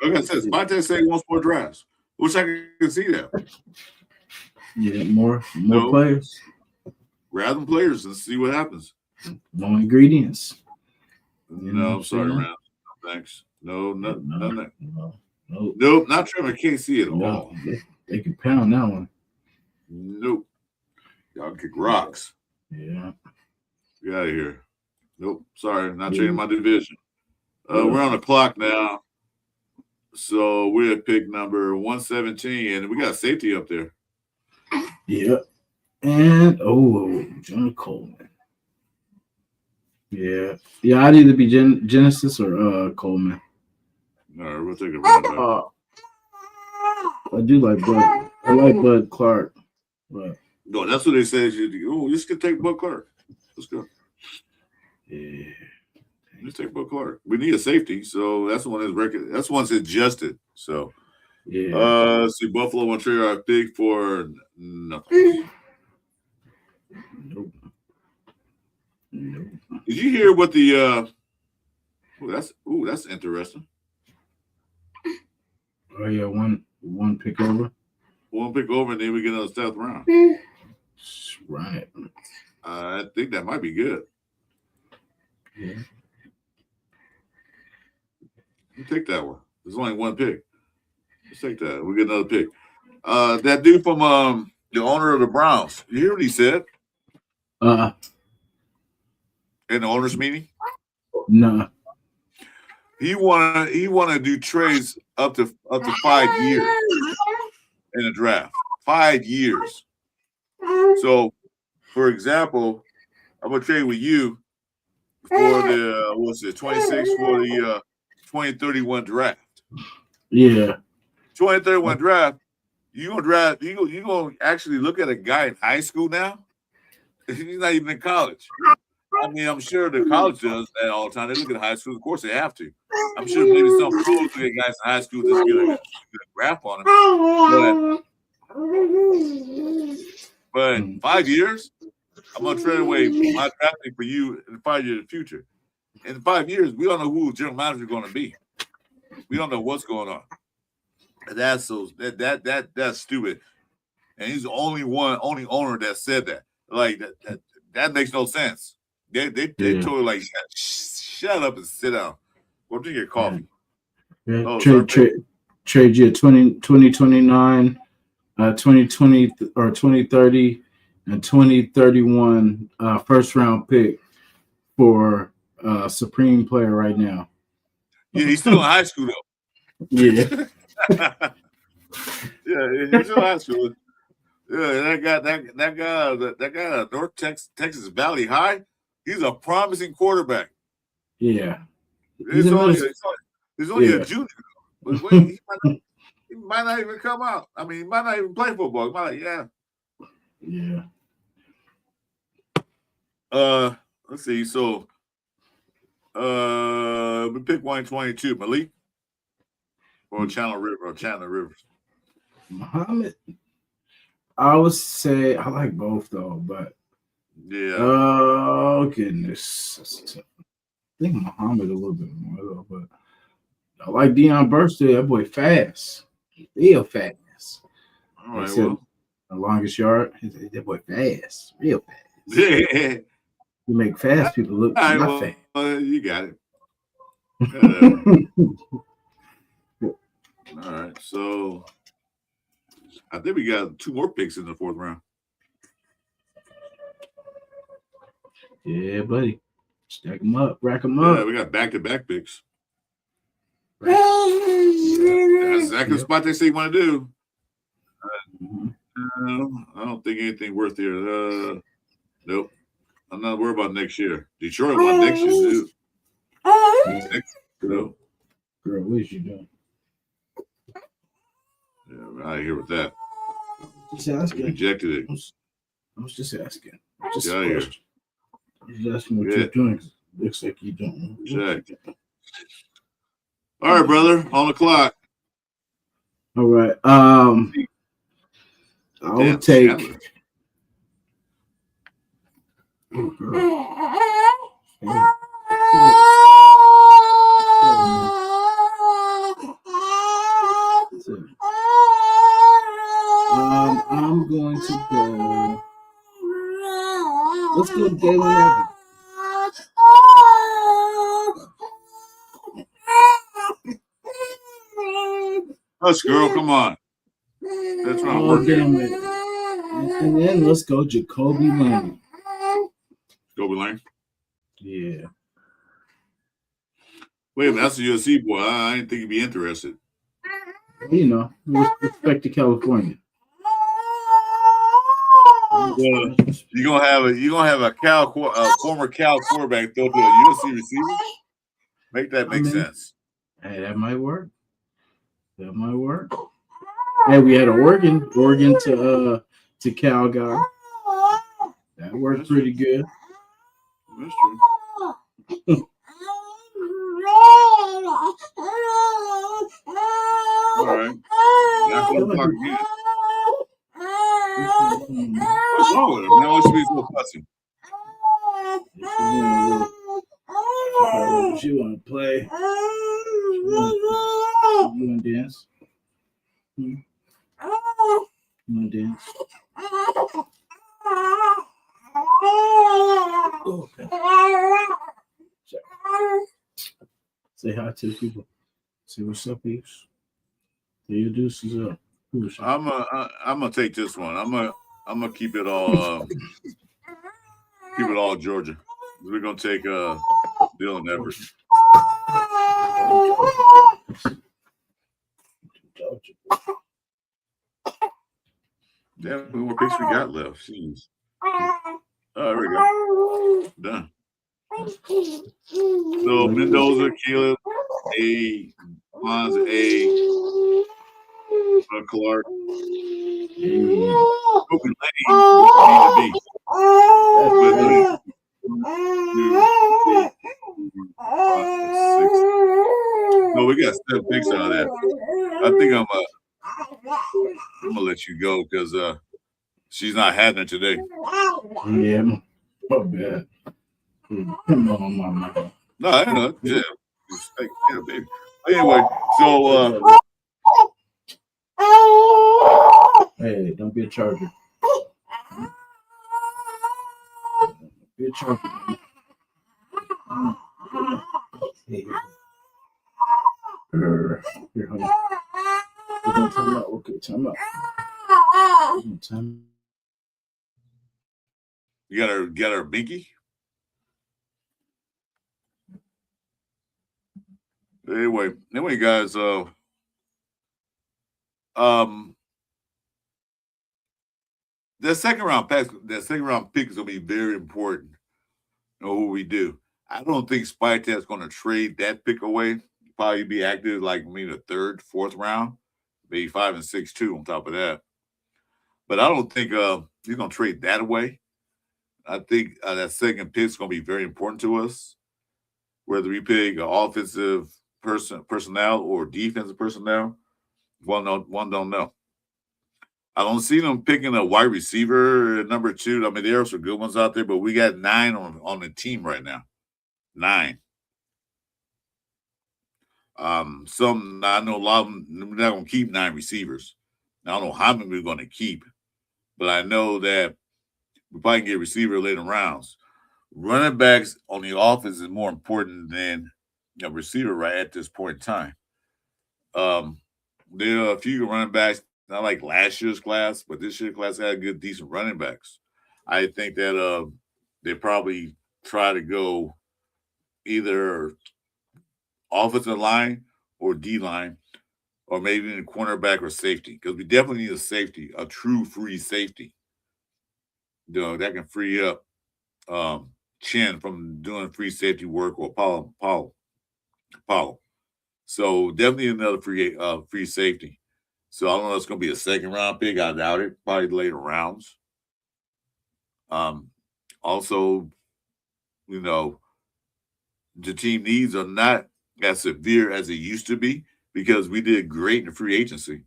at. Like I said, Spontae say he wants more drafts. Wish I could see that. Yeah, more players. Grab them players and see what happens. More ingredients. No, I'm sorry, Rand. No, thanks. No, nothing. No. Nope, not Trevor. Can't see it at all. They can pound that one. Nope. Y'all kick rocks. Yeah. Get out of here. Nope. Sorry, not changing my division. We're on the clock now. So we're at pick number 117, and we got safety up there. Yeah. And John Coleman. Yeah. Yeah, I'd either be Genesis or Coleman. All right, we'll take a run back. I do like Bud. I like Bud Clark. But no, that's what they said. You just can take Bud Clark. Let's go. Yeah. Let's take Bud Clark. We need a safety, so that's the one that's record. That's one's adjusted. So yeah. Let's see, Buffalo won't trade our pick for nothing. Nope. Did you hear what the that's interesting. Oh yeah, one pick over. One pick over, and then we get another 7th round. Right. I think that might be good. Yeah. You take that one. There's only one pick. Let's take that. We get another pick. That dude from the owner of the Browns. You hear what he said? In the owners meeting? No. He wanna do trades up to 5 years in a draft. 5 years. So, for example, I'm gonna trade with you for the 26 for the 2031 draft. Yeah. 2031 draft. You gonna actually look at a guy in high school now? He's not even in college. I mean, I'm sure the college does that all the time. They look at high school. Of course, they have to. I'm sure maybe some pros look at guys in high school just get a graph on them. But 5 years, I'm gonna trade away my drafting for you in 5 years in the future. In 5 years, we don't know who the general manager is going to be. We don't know what's going on. That's that's stupid. And he's the only owner that said that. Like that makes no sense. They told her like shut up and sit down. Go drink your coffee. Yeah. Trade you 2029, 2020 or 2030 and 2031 first round pick for Supreme player right now. Yeah, he's still in high school though. Yeah. Yeah, he's still in high school. Yeah, that guy North Texas Valley High, he's a promising quarterback. Yeah. He's only a junior. But wait, he might not even come out. I mean, he might not even play football. He might not, Yeah. Let's see. So, we pick 122, Malik or Chandler Rivers. Muhammad. I would say I like both though, but Yeah. oh goodness. I think Muhammad a little bit more though, but I like Deion Burster. That boy fast. Real fast. All right. Said, Well, the longest yard. That boy fast. Real fast. Yeah. You make fast people look All right, not well, fast. you got it. All right. So I think we got 2 more picks in the 4th round. Yeah, buddy. Stack them up, rack them Yeah, up. we got back-to-back picks. That's exactly the spot they say you want to do. I don't think anything worth here. Nope. I'm not worried about next year. Detroit won next year, dude. Nope. Girl, what is you doing? Yeah, we're out of here with that. Just asking. Rejected it. I was just asking. Just Get out of here. Just asking what you're doing. Looks like you don't. Check. All right, brother. On the clock. All right. I'll take. Oh, girl. Yeah. I'm going to go. Let's go Galen Evans. Let's girl, come on. That's not working. And then let's go Jacoby Lane. Jacoby Lane? Yeah. Wait a minute, that's a USC boy. I didn't think he'd be interested. You know, respect to California. You're gonna have a former Cal quarterback throw to a USC receiver. Make that make sense. Hey, that might work. That might work. Hey, we had an Oregon to Cal guy. That worked pretty good. That's true. All right. Now for the clock again. What's wrong with him? Now why should be so fussy? She want to play. You want to dance? You want to dance? Okay. Say hi to the people. Say what's up, peeps. Say your deuces up. I'm gonna take this one. I'm gonna keep it all Georgia. We're gonna take Dylan Evers. Damn, how more picks we got left? Jeez. Oh, there we go. Done. So Mendoza, Caleb, A, Mons, A, Clark, Open Lane, B. No, we got 7 picks out of that. I think I'm gonna let you go because she's not having it today. Yeah, my bad. Come on, mama. No, I know. Yeah, baby. Anyway, so hey, don't be a charger. Be a charger. Hey. Here, honey. We're gonna time out. Okay, time out. you got her binky. Anyway, guys. That second round pick is gonna be very important. You know who we do. I don't think Spytet's gonna trade that pick away. probably be active like maybe the third, fourth round, maybe 5 and 6 too on top of that. But I don't think he's gonna trade that away. I think that second pick is gonna be very important to us. Whether we pick an offensive personnel or defensive personnel, one don't know. I don't see them picking a wide receiver number 2. I mean, there are some good ones out there, but we got 9 on the team right now. 9. Some I know a lot of them they're not gonna keep 9 receivers. I don't know how many we're gonna keep, but I know that we probably can get a receiver later rounds. Running backs on the offense is more important than a receiver right at this point in time. There are a few running backs, not like last year's class, but this year's class had good, decent running backs. I think that they probably try to go either offensive line or D line, or maybe in a cornerback or safety, because we definitely need a safety, a true free safety. That can free up Chin from doing free safety work or Paulo. So definitely another free safety. So I don't know if it's going to be a second round pick. I doubt it. Probably later rounds. Also, the team needs are not as severe as it used to be because we did great in free agency.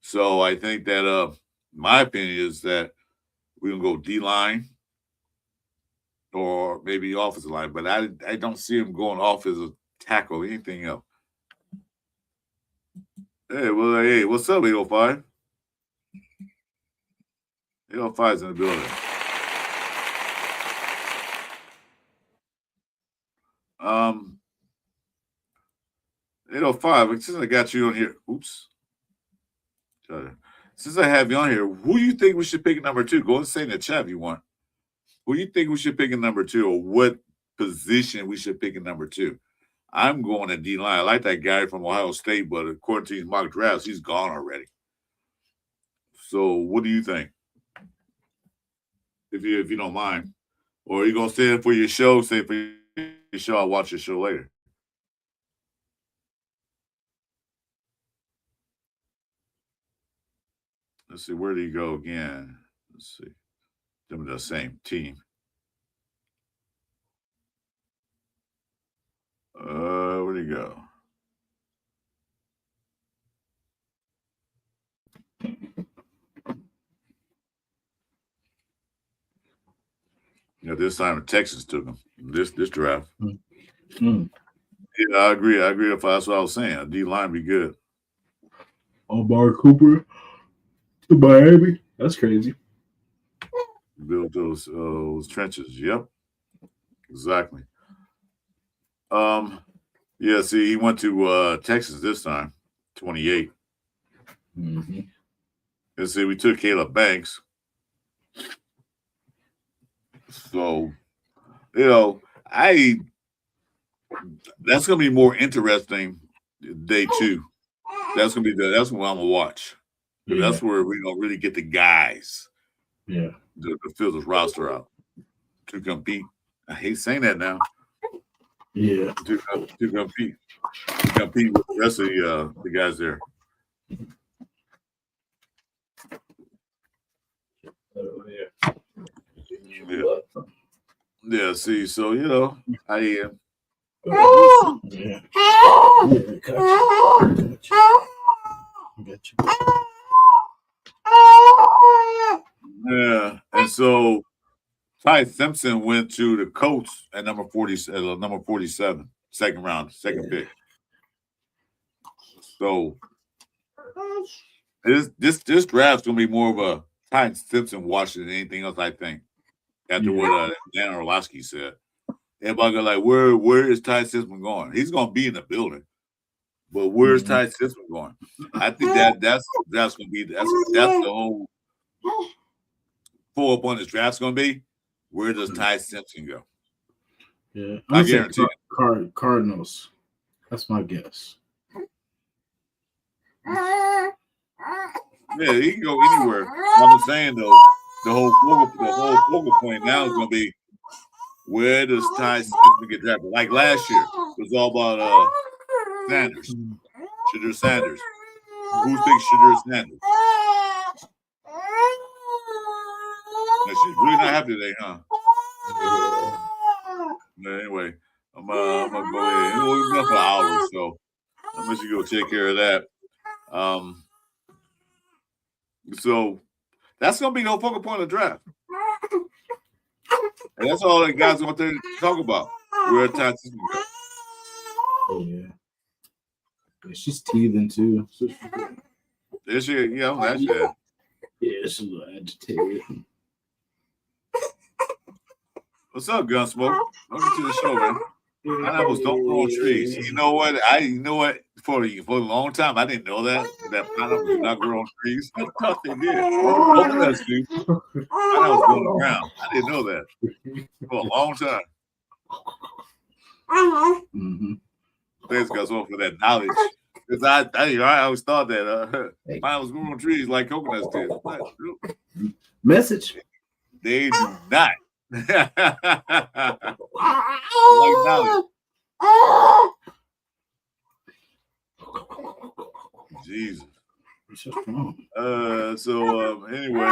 So I think that my opinion is that we're going to go D-line or maybe offensive line, but I don't see him going offensive tackle or anything else. Hey, what's up, 805? 805 is in the building. 805, since I got you on here, since I have you on here, who do you think we should pick at number 2? Go and say in the chat if you want. Who do you think we should pick at number 2, or what position we should pick at number 2? I'm going to D-line. I like that guy from Ohio State, but according to his mock drafts, he's gone already. So what do you think? If you don't mind. Or are you going to stay for your show? Stay for your show. I'll watch your show later. Let's see. Where do you go again? Let's see. Them the same team. Where do you go? This time Texas took him. This draft. Mm-hmm. Yeah, I agree. If that's what I was saying, a D line be good. Amari Cooper to Miami. That's crazy. Build those trenches. Yep, exactly. Yeah. See, he went to Texas this time, 28. Mm-hmm. And see, we took Caleb Banks. So, that's gonna be more interesting day 2. That's what I'm gonna watch. Yeah. That's where we're gonna really get the guys. Yeah. To fill this roster out to compete. I hate saying that now. Yeah. To compete with the rest of the guys there. Yeah. See, so I am. Yeah. Got you. Yeah, and so Ty Simpson went to the Colts at number 47, second round, second pick. So this draft's gonna be more of a Ty Simpson watch than anything else, I think. After what Dan Orlovsky said, everybody go like, where is Ty Simpson going? He's gonna be in the building, but where's Ty Simpson going? I think that's gonna be that's the whole pull up on this draft's gonna be. Where does Ty Simpson go? Yeah, I guarantee Cardinals. That's my guess. Yeah, he can go anywhere. I'm saying though, the whole focal point now is gonna be where does Ty Simpson get drafted? Like last year, it was all about Sanders. Shadur Sanders. Who thinks Shadur Sanders? Now, she's really not happy today, huh? But anyway, I'm gonna go ahead. We've been for an hour or so. I'm gonna let you go take care of that. So that's gonna be no focal point of the draft. And that's all the guys want to talk about. Where Tati's Oh, yeah. She's teething too. Is she? Yeah, I'm glad she had. Yeah, she's a little agitated. What's up, Gunsmoke? Welcome to the show, man. Pineapples don't grow on trees. You know what? For a long time, I didn't know that pineapples do not grow on trees. I thought they did. Coconuts do. Pineapples going around. I didn't know that for a long time. Mm-hmm. Thanks, Gunsmoke, for that knowledge. Because I always thought that pineapples grow on trees like coconuts did. Message. They do not. Like knowledge. Jesus. Anyway,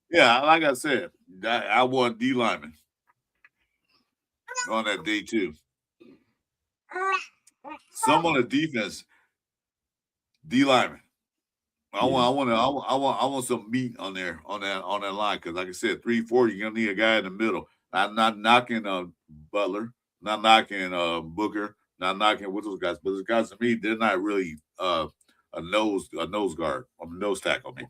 yeah, like I said, I want D lineman on that day too. Some on the defense, D lineman. I want some meat on there on that line because, like I said, 3-4, you're gonna need a guy in the middle. I'm not knocking Butler, not knocking Booker, not knocking with those guys, but those guys to me, they're not really a nose guard or nose tackle. Me,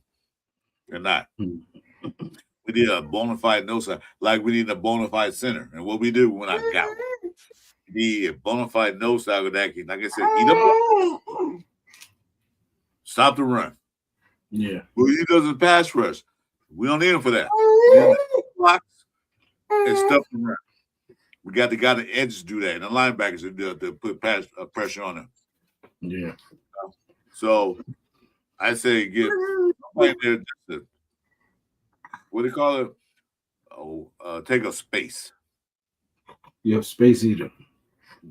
they're not. We need a bona fide nose tackle, like we need a bona fide center. And what we do when I got one, we need a bona fide nose tackle that can, like I said, eat up, stop the run. Yeah. Well, he doesn't pass rush. We don't need him for that. We need blocks and stuff around. We got the guy the edges do that, and the linebackers to put pressure on them. Yeah. So I say get right there. Just what do you call it? Take a space. You have space eater.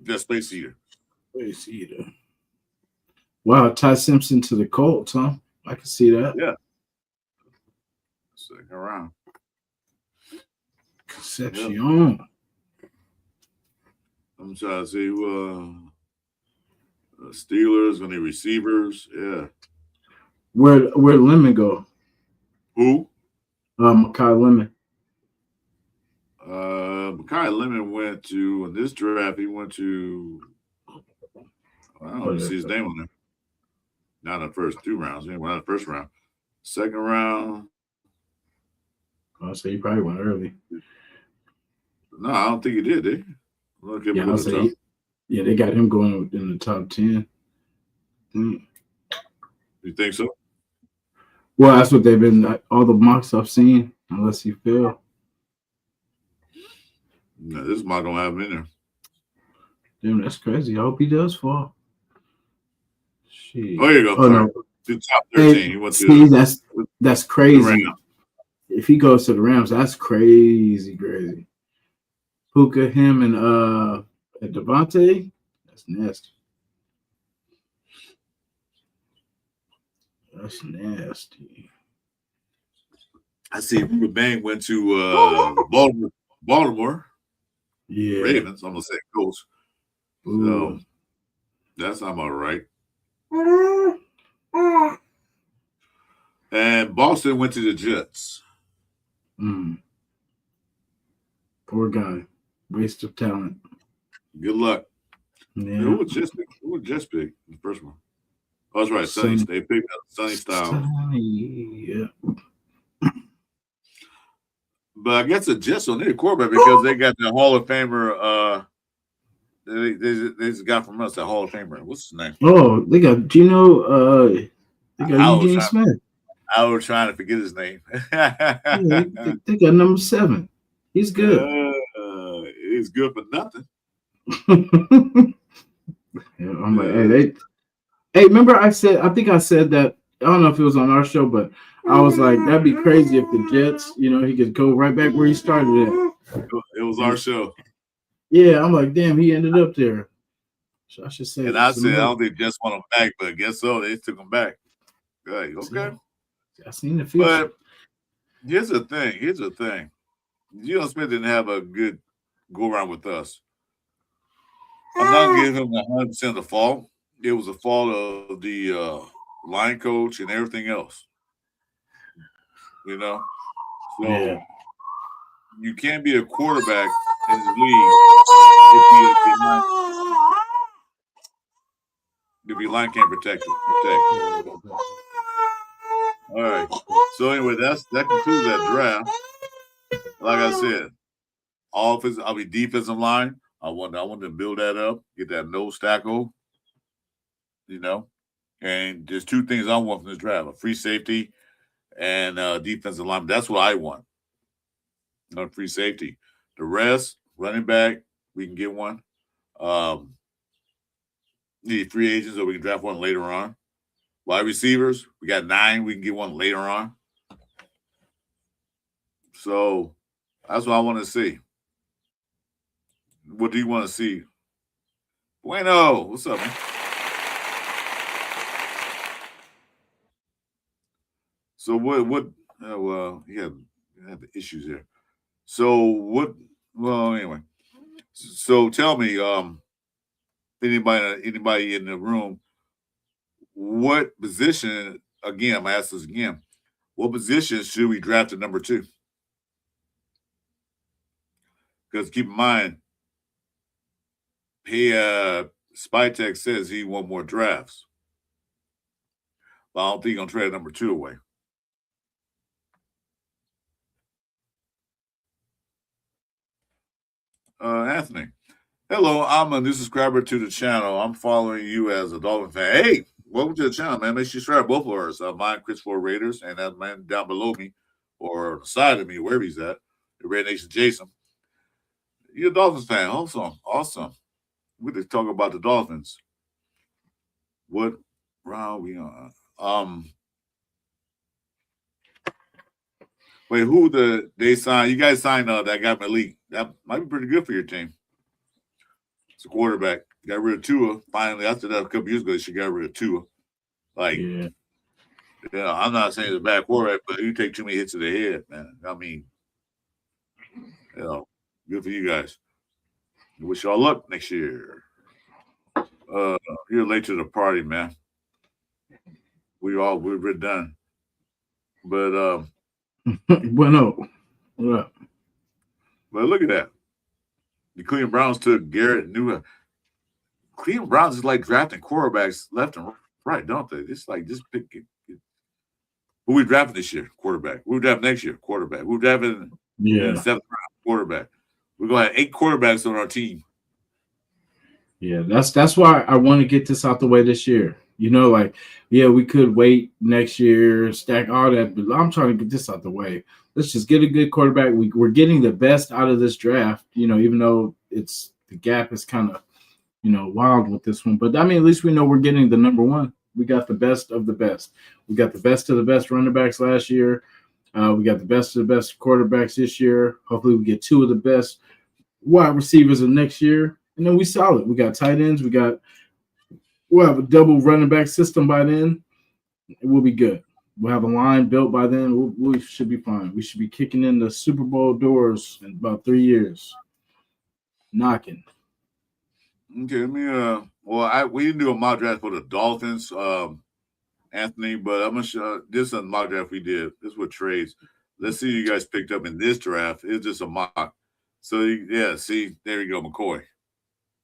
Just space eater. Space eater. Wow, Ty Simpson to the Colts, huh? I can see that. Yeah. Second round. Concepcion. Yep. I'm trying to see Steelers, any receivers. Yeah. Where'd Lemon go? Who? Makai Lemon. Makai Lemon went to, in this draft, he went to, I don't know, see his name on there. Not in the first 2 rounds. He went out the first round. Second round. I'll say he probably went early. No, I don't think he did, did he? Look at yeah, they got him going in the top 10. You think so? Well, that's what they've been, all the mocks I've seen, unless he fell. No, this mock don't have him in there. Damn, that's crazy. I hope he does fall. Shit. Oh, here you go. Oh, no. To top 13. Hey, he went see, to that's crazy. If he goes to the Rams, that's crazy. Puka, him, and Devontae, that's nasty. That's nasty. I see Bang went to Baltimore. Yeah. Ravens, I'm going to say Colts. So that's not all right. And Boston went to the Jets. Poor guy. Waste of talent. Good luck. Yeah. Who was Jets pick the first one? Oh, that's right. Sonny. They picked up Sonny Styles. Yeah. But I guess the Jets don't need a quarterback because they got the Hall of Famer. They just got from us the Hall of Famer. What's his name? Oh, they got Geno. They got Eugene Smith. I was trying to forget his name. Yeah, they got number 7. He's good. He's good for nothing. Yeah, I'm like, hey, remember I think I said that, I don't know if it was on our show, but I was like, that'd be crazy if the Jets, he could go right back where he started at. It was our show. Yeah, I'm like, damn, he ended up there. I should say. And I said, I don't think just want him back, but I guess so. They took him back. Like, okay. I seen the future. But here's the thing. Geno Smith didn't have a good go around with us. I'm not going to give him 100% of the fault. It was the fault of the line coach and everything else. You know? So you can't be a quarterback in the league if your line can't protect. All right. So anyway, that concludes that draft. Like I said, defensive line. I want to build that up, get that nose tackle, you know. And there's two things I want from this draft: a free safety and defensive line. That's what I want. Not free safety. The rest, running back, we can get one. Need free agents, or we can draft one later on. Wide receivers, we got 9. We can get one later on. So that's what I want to see. What do you want to see? Bueno, what's up, man? So what? Well, you have the issues here. So what? Well, anyway. So tell me, anybody in the room, what position? Again, I'm asking this again. What position should we draft at number 2? Because keep in mind, Spytek says he want more drafts, but I don't think he's gonna trade number 2 away. Anthony, hello. I'm a new subscriber to the channel. I'm following you as a Dolphin fan. Hey, welcome to the channel, man. Make sure you subscribe both of ours. Mine, Chris4Raiders, and that man down below me or side of me, wherever he's at, the Raider Nation Jasin. You're a Dolphins fan. Awesome. We could talk about the Dolphins. What round we on? Wait, who they signed? You guys signed that guy Malik. That might be pretty good for your team. It's a quarterback. Got rid of Tua. Finally, after that, a couple years ago, she got rid of Tua. I'm not saying it's a bad quarterback, but you take too many hits to the head, man. I mean, good for you guys. I wish y'all luck next year. You're late to the party, man. We're done. But Bueno. What up? But look at that. The Cleveland Browns took Garrett Newell. Cleveland Browns is like drafting quarterbacks left and right, don't they? It's like just pick it. Who we drafting this year? Quarterback. Who we drafting next year? Quarterback. Who we drafting in the 7th round? Quarterback. We're going to have 8 quarterbacks on our team. Yeah, that's why I want to get this out the way this year. You know, we could wait next year, stack all that, but I'm trying to get this out the way. Let's just get a good quarterback. We're getting the best out of this draft, even though the gap is kind of, wild with this one. But, I mean, at least we know we're getting the number 1. We got the best of the best. We got the best of the best running backs last year. We got the best of the best quarterbacks this year. Hopefully we get 2 of the best wide receivers of next year. And then we solid. We got tight ends. We'll have a double running back system by then. We'll be good. We'll have a line built by then. We should be fine. We should be kicking in the Super Bowl doors in about 3 years. Knocking. Okay, let me we didn't do a mock draft for the Dolphins, Anthony, but I'm gonna show this is a mock draft we did. This was trades. Let's see you guys picked up in this draft. It's just a mock. So see, there you go, McCoy.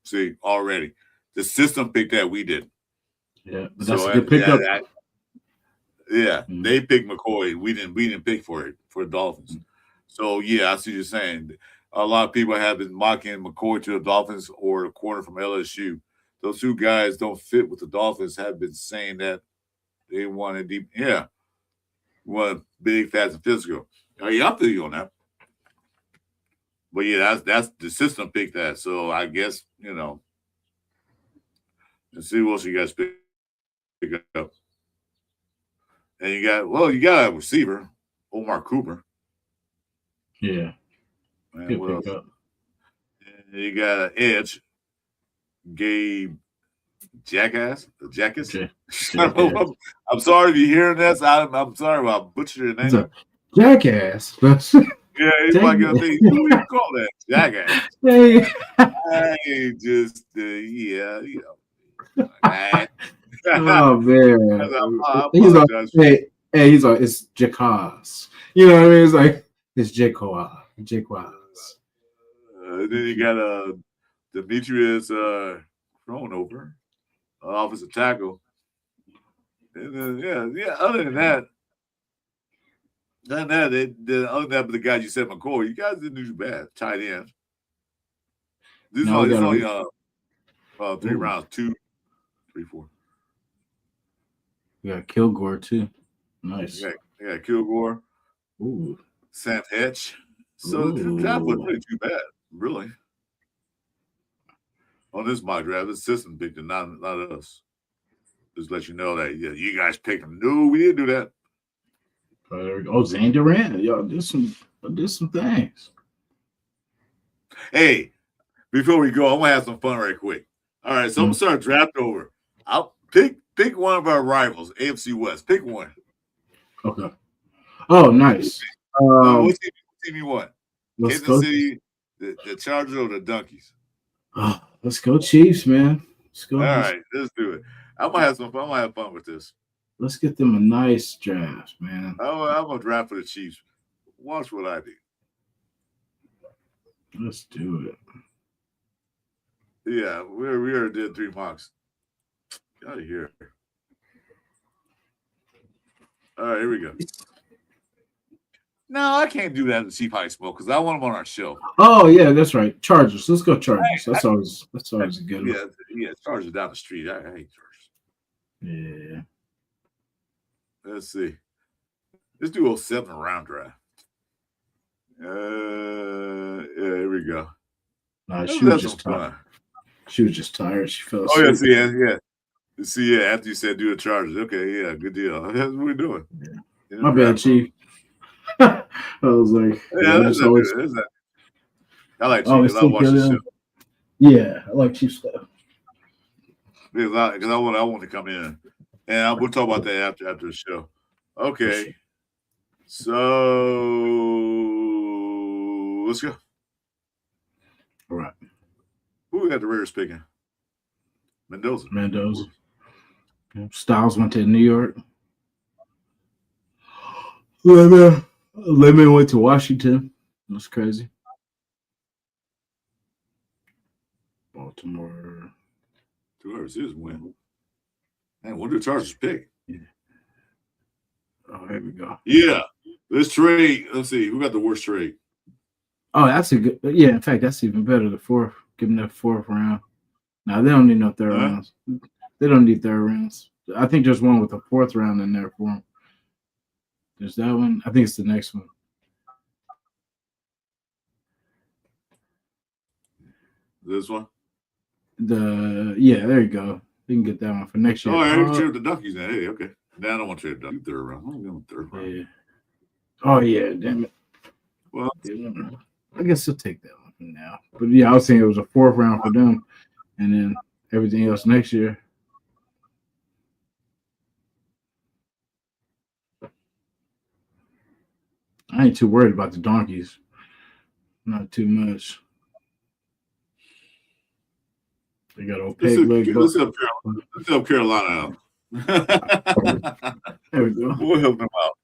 See, already. The system picked that, we did. Yeah, that's a good pickup. They picked McCoy. We didn't pick for the Dolphins. Mm-hmm. So I see what you're saying. A lot of people have been mocking McCoy to the Dolphins or the corner from LSU. Those 2 guys don't fit with the Dolphins. Have been saying that they want a deep, want big, fast, and physical. I feel you on that. But that's the system picked that. So I guess let's see what else you guys pick up. And you got a receiver, Omar Cooper. Yeah. And what else? And you got an edge, Gabe Jackass, the Jackass. Jackass. I'm sorry if you're hearing this. I'm sorry if I butchered your It's name. a jackass. Yeah, he's like, what do you call that? Jackass. Hey. I just, yeah, you know. Oh man, I he's like, apologize. hey, he's like, it's Jackass. You know what I mean? It's like it's Jackass. Then you got Demetrius Kronover, offensive tackle. And then, yeah. Other than that, but the guys you said McCoy, you guys didn't do bad. Tight end. This is only 3 rounds, 2, 3, 4. Yeah, Kilgore too. Nice. Yeah, Kilgore. Ooh. Sam Hedge. So the draft wasn't really too bad, really. On this mock draft, the system picked it, not us. Just let you know that you guys picked him. No, we didn't do that. Zane Durant. Y'all did some things. Hey, before we go, I'm gonna have some fun right quick. All right, so I'm gonna start draft over. I'll pick one of our rivals, AFC West. Pick one. Okay. Oh, nice. What team you want? Let's Kansas City, the Chargers, or the Donkeys? Oh, let's go Chiefs, man. Let's go. All right, let's do it. I'm gonna have some fun. I'm gonna have fun with this. Let's get them a nice draft, man. I'm gonna draft for the Chiefs. Watch what I do. Let's do it. Yeah, we already did 3 mocks. Get out of here. All right, here we go. No, I can't do that to see Pie Smoke because I want him on our show. Oh yeah, that's right. Chargers. Let's go Chargers. That's always a good one. Yeah, Chargers down the street. I hate Chargers. Yeah. Let's see. Let's do 07 round draft. Yeah, here we go. Nah, she was just tired. She was just tired. She fell asleep. Oh yeah. See, after you said do the Chargers, okay, yeah, good deal. That's what we're doing. Yeah. My bad, Chief. I was like, I like Chief because I watch the show. Yeah, I like Chief stuff. Because I want to come in, and we'll talk about that after the show. Okay, so let's go. All right. Who we got the Raiders picking? Mendoza. Styles went to New York. Lemon went to Washington. That's crazy. Baltimore. 2 hours is win. Man, what do the Chargers pick? Yeah. Oh, here we go. Yeah. Let's trade. Let's see. Who got the worst trade? Oh, that's a good. Yeah, in fact, that's even better. The 4th. Give them that 4th round. Now, they don't need no 3rd rounds. They don't need 3rd rounds. I think there's one with a 4th round in there for them. There's that one. I think it's the next one. This one? There you go. You can get that one for next year. Oh, I already traded the Duckies now. Hey, okay. Now I don't want to trade the Duckies 3rd round. I'm going 3rd round. Yeah. Oh, yeah, damn it. Well, I guess he'll take that one for now. But yeah, I was saying it was a 4th round for them, and then everything else next year. I ain't too worried about the Donkeys. Not too much. They got opaque leg. Let's help Carolina out. There we go. We'll help them out.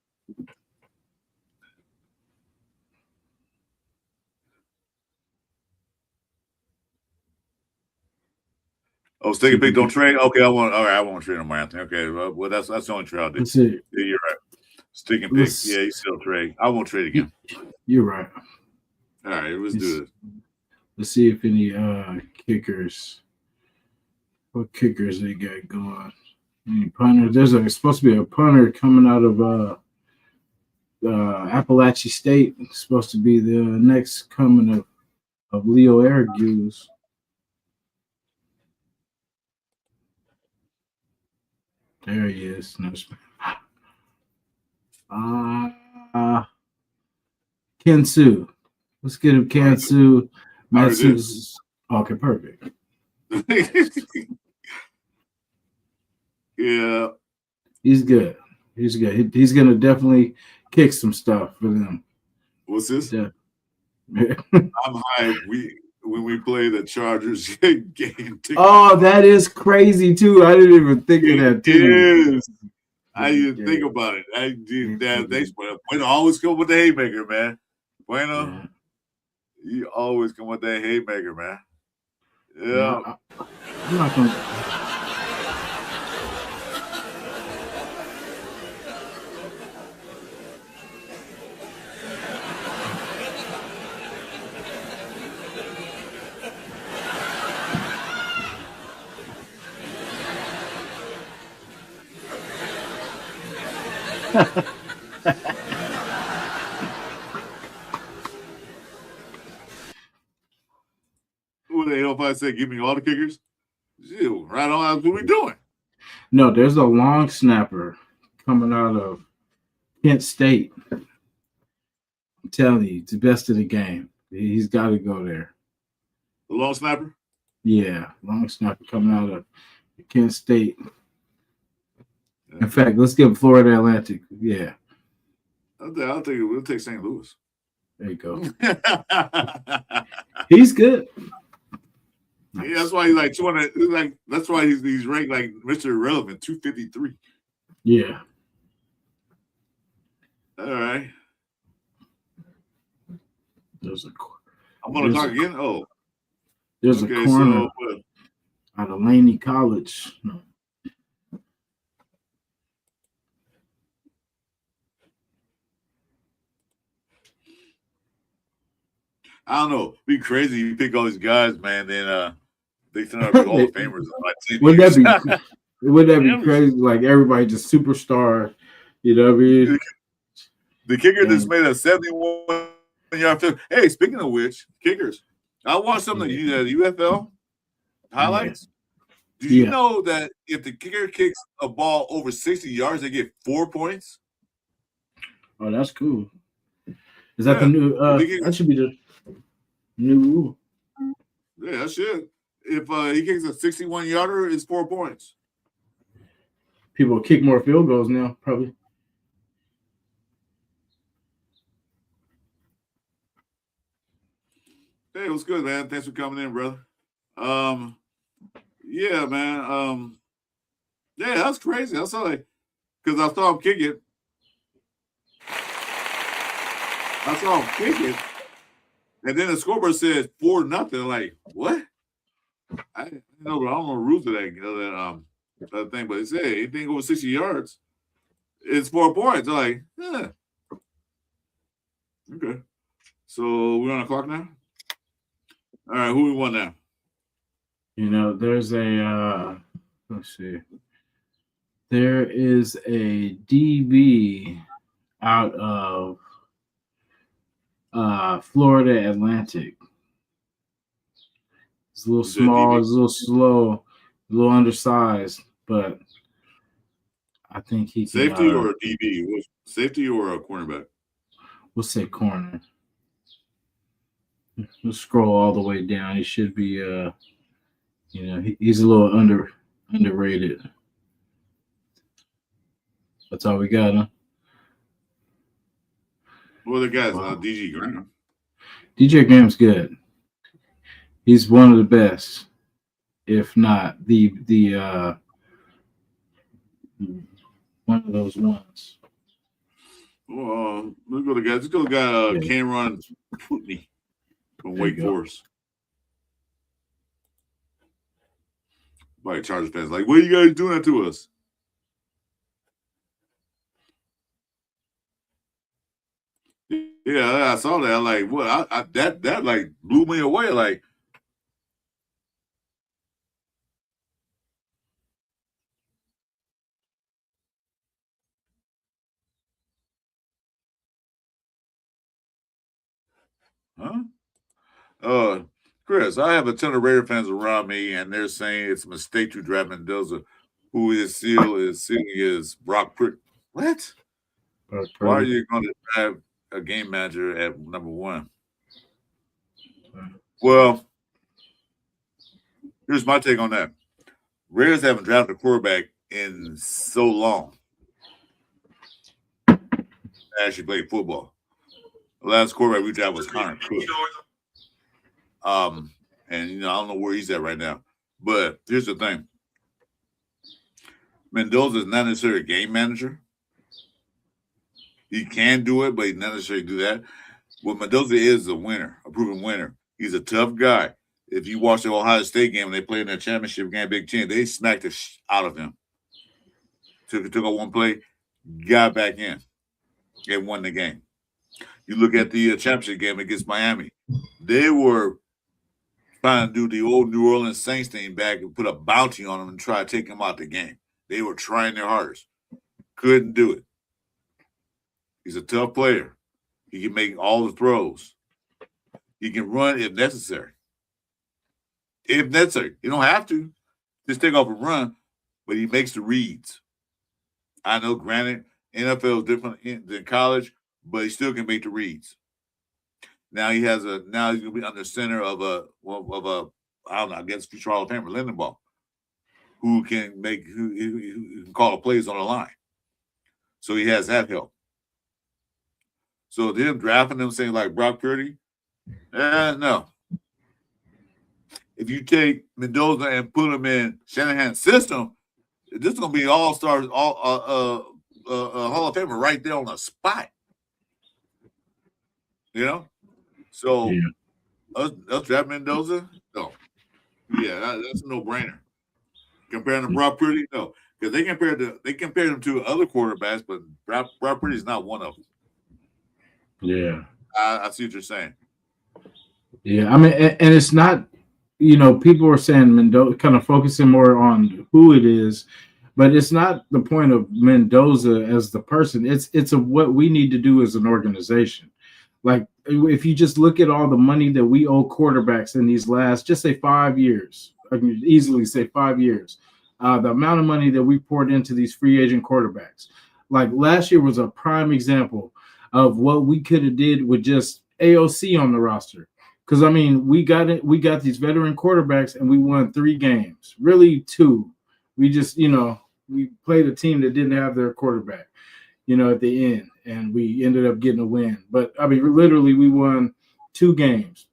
Oh, stick a pick, don't trade. Okay, I won't trade on Anthony. Okay, well, that's the only trade I'll do. That's it. Yeah, you're right. Stick and pick. Yeah, you still trade. I won't trade again. You're right. All right, let's do this. Let's see if any kickers. What kickers they got going? Any punters? There's supposed to be a punter coming out of Appalachian State. It's supposed to be the next coming of Leo Aragus. There he is. Ken Sue. Let's get him Ken Sue. Okay, perfect. Yeah. He's good. He's good. He's gonna definitely kick some stuff for them. What's this? Yeah. I'm hyped. When we play the Chargers game. Oh, that is crazy too. I didn't even think of that too. Is. I didn't think about it. I did that. Bueno always come with the haymaker, man. Bueno, yeah. You always come with that haymaker, man. Yeah. I'm not gonna. What the hell if I say give me all the kickers? Ew, right on. What we doing? No, there's a long snapper coming out of Kent State. I'm telling you, it's the best of the game. He's got to go there. The long snapper? Yeah, long snapper coming out of Kent State. In fact, let's give Florida Atlantic. Yeah. I'll take it. We'll take St. Louis. There you go. He's good. Yeah, that's why he's like 200. Like that's why he's ranked like Mr. Irrelevant, 253. Yeah. All right. I'm gonna talk again. Oh, there's a corner out of Laney College. I don't know. Be crazy. You pick all these guys, man. Then they turn out to be Hall of Famers. Wouldn't that be crazy? Like everybody just superstar. You know what I mean? The kicker just made a 71-yard field. Hey, speaking of which, kickers. I watched some of the UFL highlights. Do you know that if the kicker kicks a ball over 60 yards, they get 4 points? Oh, that's cool. Is that the new? That should be the new rule. Yeah, that should. If he kicks a 61-yarder, it's 4 points. People kick more field goals now, probably. Hey, what's good, man? Thanks for coming in, brother. Yeah, man. Yeah, that's crazy. I saw that because I saw him kick it. And then the scoreboard says 4-0. Like, what? I don't know the rules of that thing, but it said anything over 60 yards, it's 4 points. I'm like, yeah. Okay. So we're on the clock now? All right, who we want now? You know, there's a let's see. There is a DB out of Florida Atlantic. It's a little small, it's a little slow, a little undersized, but I think he can. Safety or a DB? Safety or a cornerback? We'll say corner. We'll scroll all the way down. He should be, he's a little underrated. That's all we got, huh? Well, the guy's DJ Graham. DJ Graham's good. He's one of the best, if not the one of those ones. Well, let's go to guys. Let's go to guy Cameron Putney from Wake Forest. Like Chargers fans, like, what are you guys doing that to us? Yeah, I saw that. I'm like, what? That like blew me away. Like, huh? Chris, I have a ton of Raider fans around me, and they're saying it's a mistake to draft Mendoza, who is seeing his Brock Prick. What? Why are you going to draft a game manager at number 1? Well, here's my take on that. Raiders haven't drafted a quarterback in so long. I actually played football. The last quarterback we drafted was Connor Cook. And I don't know where he's at right now. But here's the thing. Mendoza is not necessarily a game manager. He can do it, but he not necessarily do that. What Mendoza is a winner, a proven winner. He's a tough guy. If you watch the Ohio State game and they played in that championship game, Big Ten, they smacked the out of him. Took a one play, got back in, and won the game. You look at the championship game against Miami. They were trying to do the old New Orleans Saints thing back and put a bounty on him and try to take him out the game. They were trying their hardest. Couldn't do it. He's a tough player. He can make all the throws. He can run if necessary. If necessary. You don't have to. Just take off a run, but he makes the reads. I know, granted, NFL is different than college, but he still can make the reads. Now he's gonna be under center of a I don't know, I guess future Hall of Famer, Lindenbaugh, who can call the plays on the line. So he has that help. So them drafting them saying like Brock Purdy, no. If you take Mendoza and put him in Shanahan's system, this is gonna be all-stars, Hall of Famer right there on the spot. So us draft Mendoza, no. Yeah, that's a no-brainer. Comparing to Brock Purdy, no, because they compared him to other quarterbacks, but Brock Purdy is not one of them. Yeah, I see what you're saying. Yeah, I mean, and it's not, people are saying Mendoza, kind of focusing more on who it is, but it's not the point of Mendoza as the person. It's what we need to do as an organization. Like, if you just look at all the money that we owe quarterbacks in these last, just say 5 years, I can easily say 5 years, the amount of money that we poured into these free agent quarterbacks. Like last year was a prime example of what we could have did with just AOC on the roster. Because, I mean, we got these veteran quarterbacks and we won 3 games, really 2. We just, we played a team that didn't have their quarterback, at the end, and we ended up getting a win. But, I mean, literally we won 2 games.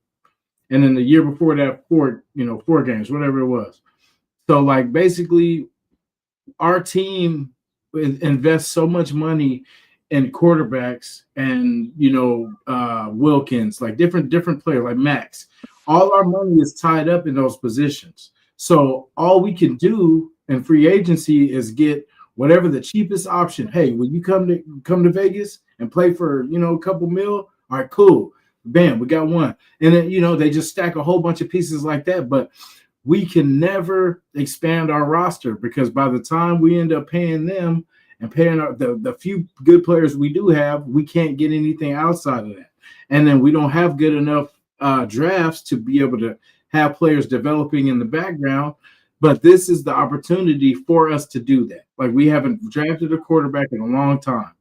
And then the year before that, 4 games, whatever it was. So, like, basically our team invests so much money and quarterbacks and, Wilkins, like different players like Max. All our money is tied up in those positions. So all we can do in free agency is get whatever the cheapest option. Hey, will you come to Vegas and play for, a couple mil? All right, cool. Bam, we got one. And then, they just stack a whole bunch of pieces like that. But we can never expand our roster because by the time we end up paying them, and paying the few good players we do have, we can't get anything outside of that. And then we don't have good enough drafts to be able to have players developing in the background. But this is the opportunity for us to do that. Like, we haven't drafted a quarterback in a long time.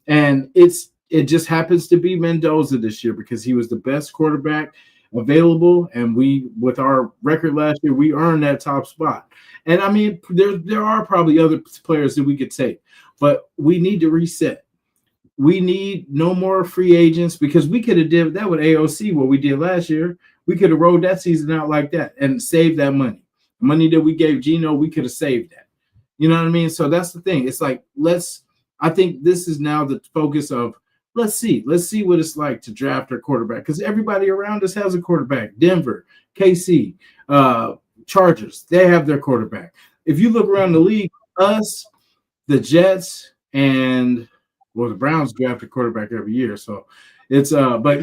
And it just happens to be Mendoza this year because he was the best quarterback available. And with our record last year, we earned that top spot. And, I mean, there are probably other players that we could take. But we need to reset. We need no more free agents because we could have did that with AOC, what we did last year. We could have rolled that season out like that and saved that money. The money that we gave Geno, we could have saved that. You know what I mean? So that's the thing. It's like, I think this is now the focus of, let's see what it's like to draft our quarterback because everybody around us has a quarterback. Denver, KC, Chargers, they have their quarterback. If you look around the league, us, the Jets, and the Browns draft a quarterback every year. So it's but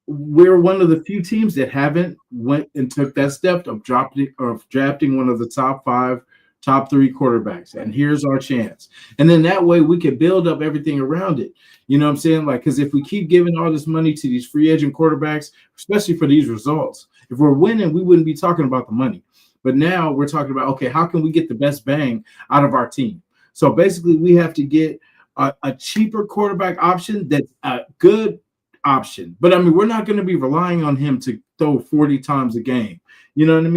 we're one of the few teams that haven't went and took that step of drafting one of the top 5, top 3 quarterbacks. And here's our chance. And then that way we can build up everything around it. You know what I'm saying? Like, because if we keep giving all this money to these free agent quarterbacks, especially for these results, if we're winning, we wouldn't be talking about the money. But now we're talking about, okay, how can we get the best bang out of our team? So basically, we have to get a cheaper quarterback option that's a good option. But, I mean, we're not going to be relying on him to throw 40 times a game. You know what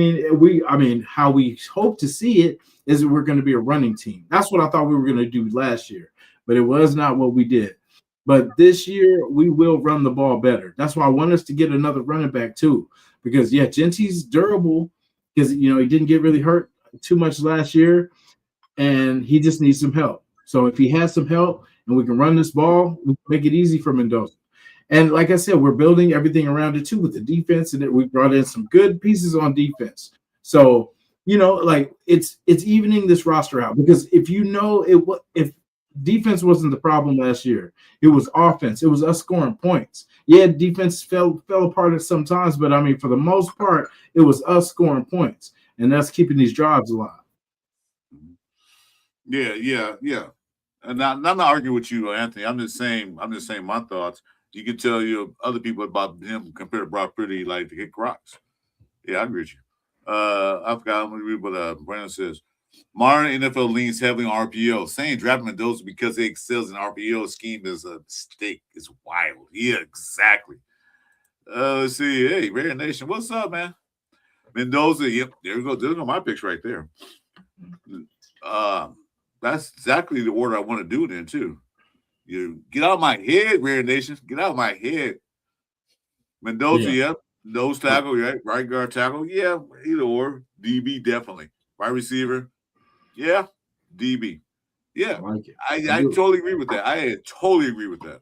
I mean? How we hope to see it is that we're going to be a running team. That's what I thought we were going to do last year, but it was not what we did. But this year we will run the ball better. That's why I want us to get another running back too, because yeah, Genty's durable because he didn't get really hurt too much last year, and he just needs some help. So if he has some help and we can run this ball, we can make it easy for Mendoza. And like I said, we're building everything around it too with the defense, and we brought in some good pieces on defense. So like it's evening this roster out, because if defense wasn't the problem last year, it was offense. It was us scoring points. Yeah, defense fell apart at some times, but I mean for the most part, it was us scoring points, and that's keeping these drives alive. Yeah. And I'm not arguing with you, Anthony. I'm just saying my thoughts. You can tell other people about him compared to Brock Purdy like to hit rocks. Yeah, I agree with you. I forgot. I'm going to read what Brandon says. Modern NFL leans heavily on RPO. Saying draft Mendoza because he excels in RPO scheme is a mistake. It's wild. Yeah, exactly. Let's see. Hey, Raider Nation, what's up, man? Mendoza. Yep, there we go. There's my picks right there. That's exactly the order I want to do then too. You get out of my head, Raider Nation. Get out of my head. Mendoza, yep. Nose tackle, right guard tackle, yeah, either or. DB, definitely. Wide receiver, yeah. DB, yeah. I totally agree with that. I totally agree with that.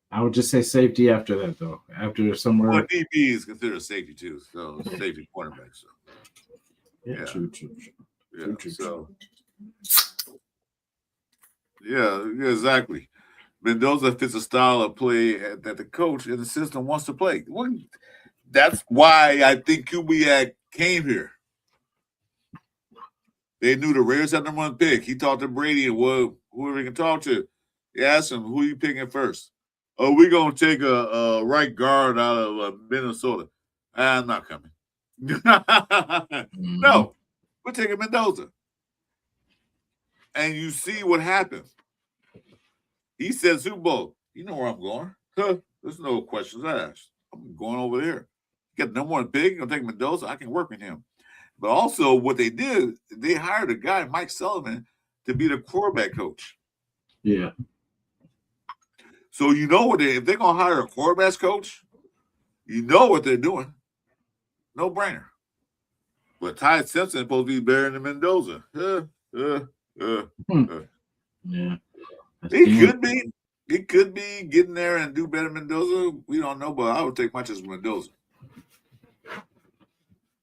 I would just say safety after that, though. After somewhere. Well, DB is considered safety too, so safety cornerback. So yeah. True. Yeah, so. Yeah, exactly. Mendoza fits a style of play that the coach and the system wants to play. Well, that's why I think Kubiak came here. They knew the Raiders had number one pick. He talked to Brady and whoever he can talk to. He asked him, who are you picking first? Oh, we're going to take a right guard out of Minnesota. I'm not coming. No, we're taking Mendoza. And you see what happens. He said, Super Bowl, you know where I'm going. There's no questions asked. I'm going over there. Get no more big. You're going to take Mendoza. I can work with him. But also what they did, they hired a guy, Mike Sullivan, to be the quarterback coach. Yeah. So you know what if they're going to hire a quarterback coach, you know what they're doing. No brainer. But Ty Simpson is supposed to be better than Mendoza. Yeah. He could be. He could be getting there and do better than Mendoza. We don't know, but I would take my chance with Mendoza.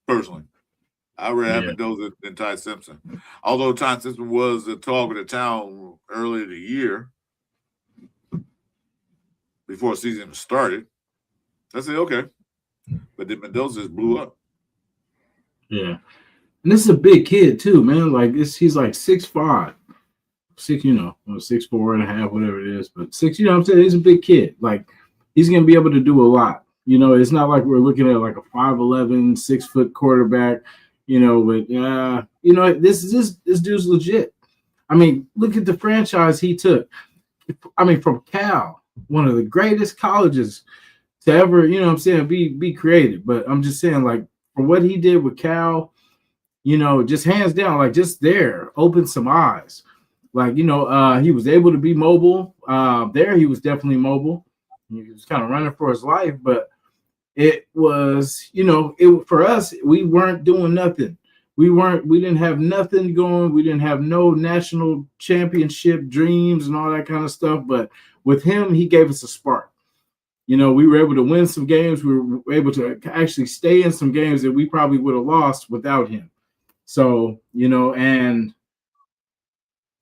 Personally. I would rather have Mendoza than Ty Simpson. Although Ty Simpson was the talk of the town earlier in the year, before the season started. I said, okay. But then Mendoza just blew up. Yeah. And this is a big kid too, man. Like he's like 6'5". 6'4.5", whatever it is, but 6, what I'm saying? He's a big kid. Like he's gonna be able to do a lot. It's not like we're looking at like a 5'11", 6 foot quarterback, with this dude's legit. I mean, look at the franchise he took. I mean, from Cal, one of the greatest colleges to ever, be created. But I'm just saying, like, for what he did with Cal, just hands down, like just there, opened some eyes. Like, he was able to be mobile. There, he was definitely mobile. He was kind of running for his life, but it was, for us, we weren't doing nothing. We didn't have nothing going. We didn't have no national championship dreams and all that kind of stuff. But with him, he gave us a spark. We were able to win some games. We were able to actually stay in some games that we probably would have lost without him. So, and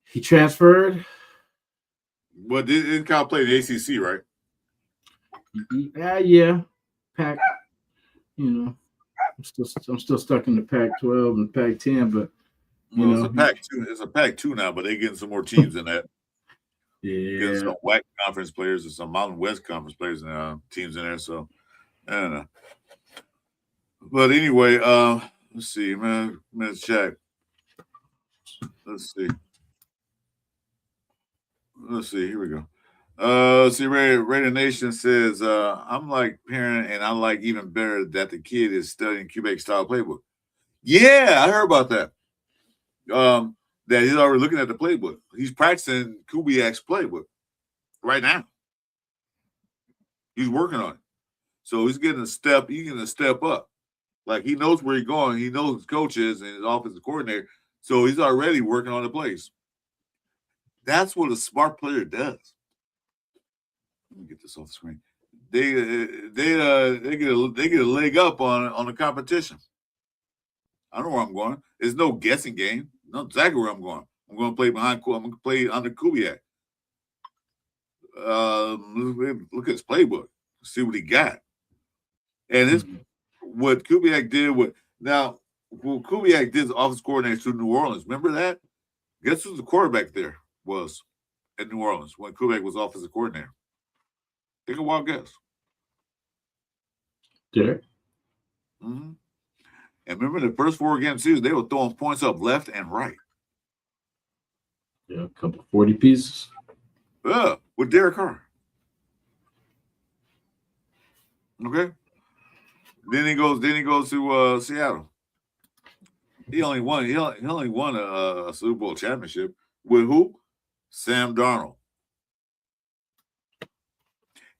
he transferred. Well, didn't Kyle play the ACC, right? Yeah. Pac, I'm still stuck in the Pac-12 and Pac-10, but it's a Pac-2. It's a Pac-2 now, but they're getting some more teams in that. Yeah, getting some WAC conference players and some Mountain West conference players and teams in there. So I don't know. But anyway, let's see, man. Let's check. Let's see. Here we go. See, Raider Nation says, I'm like parent, and I like even better that the kid is studying Quebec style playbook. Yeah, I heard about that. That he's already looking at the playbook. He's practicing Kubiak's playbook right now. He's working on it. So he's getting a step up. Like he knows where he's going. He knows his coaches and his offensive coordinator. So he's already working on the plays. That's what a smart player does. Let me get this off the screen. They get a leg up on the competition. I know where I'm going. There's no guessing game. I know exactly where I'm going. I'm going to play behind. I'm going to play under Kubiak. Look at his playbook. See what he got. And this what Kubiak did with now. Well, Kubiak did the offense coordinator to New Orleans. Remember that? Guess who the quarterback there was at New Orleans when Kubiak was offensive coordinator? Take a wild guess. Derek. Mm-hmm. And remember the first 4 game season, they were throwing points up left and right. Yeah, a couple 40 pieces. With Derek Carr. Okay. Then he goes to Seattle. He only won a Super Bowl championship with who? Sam Darnold.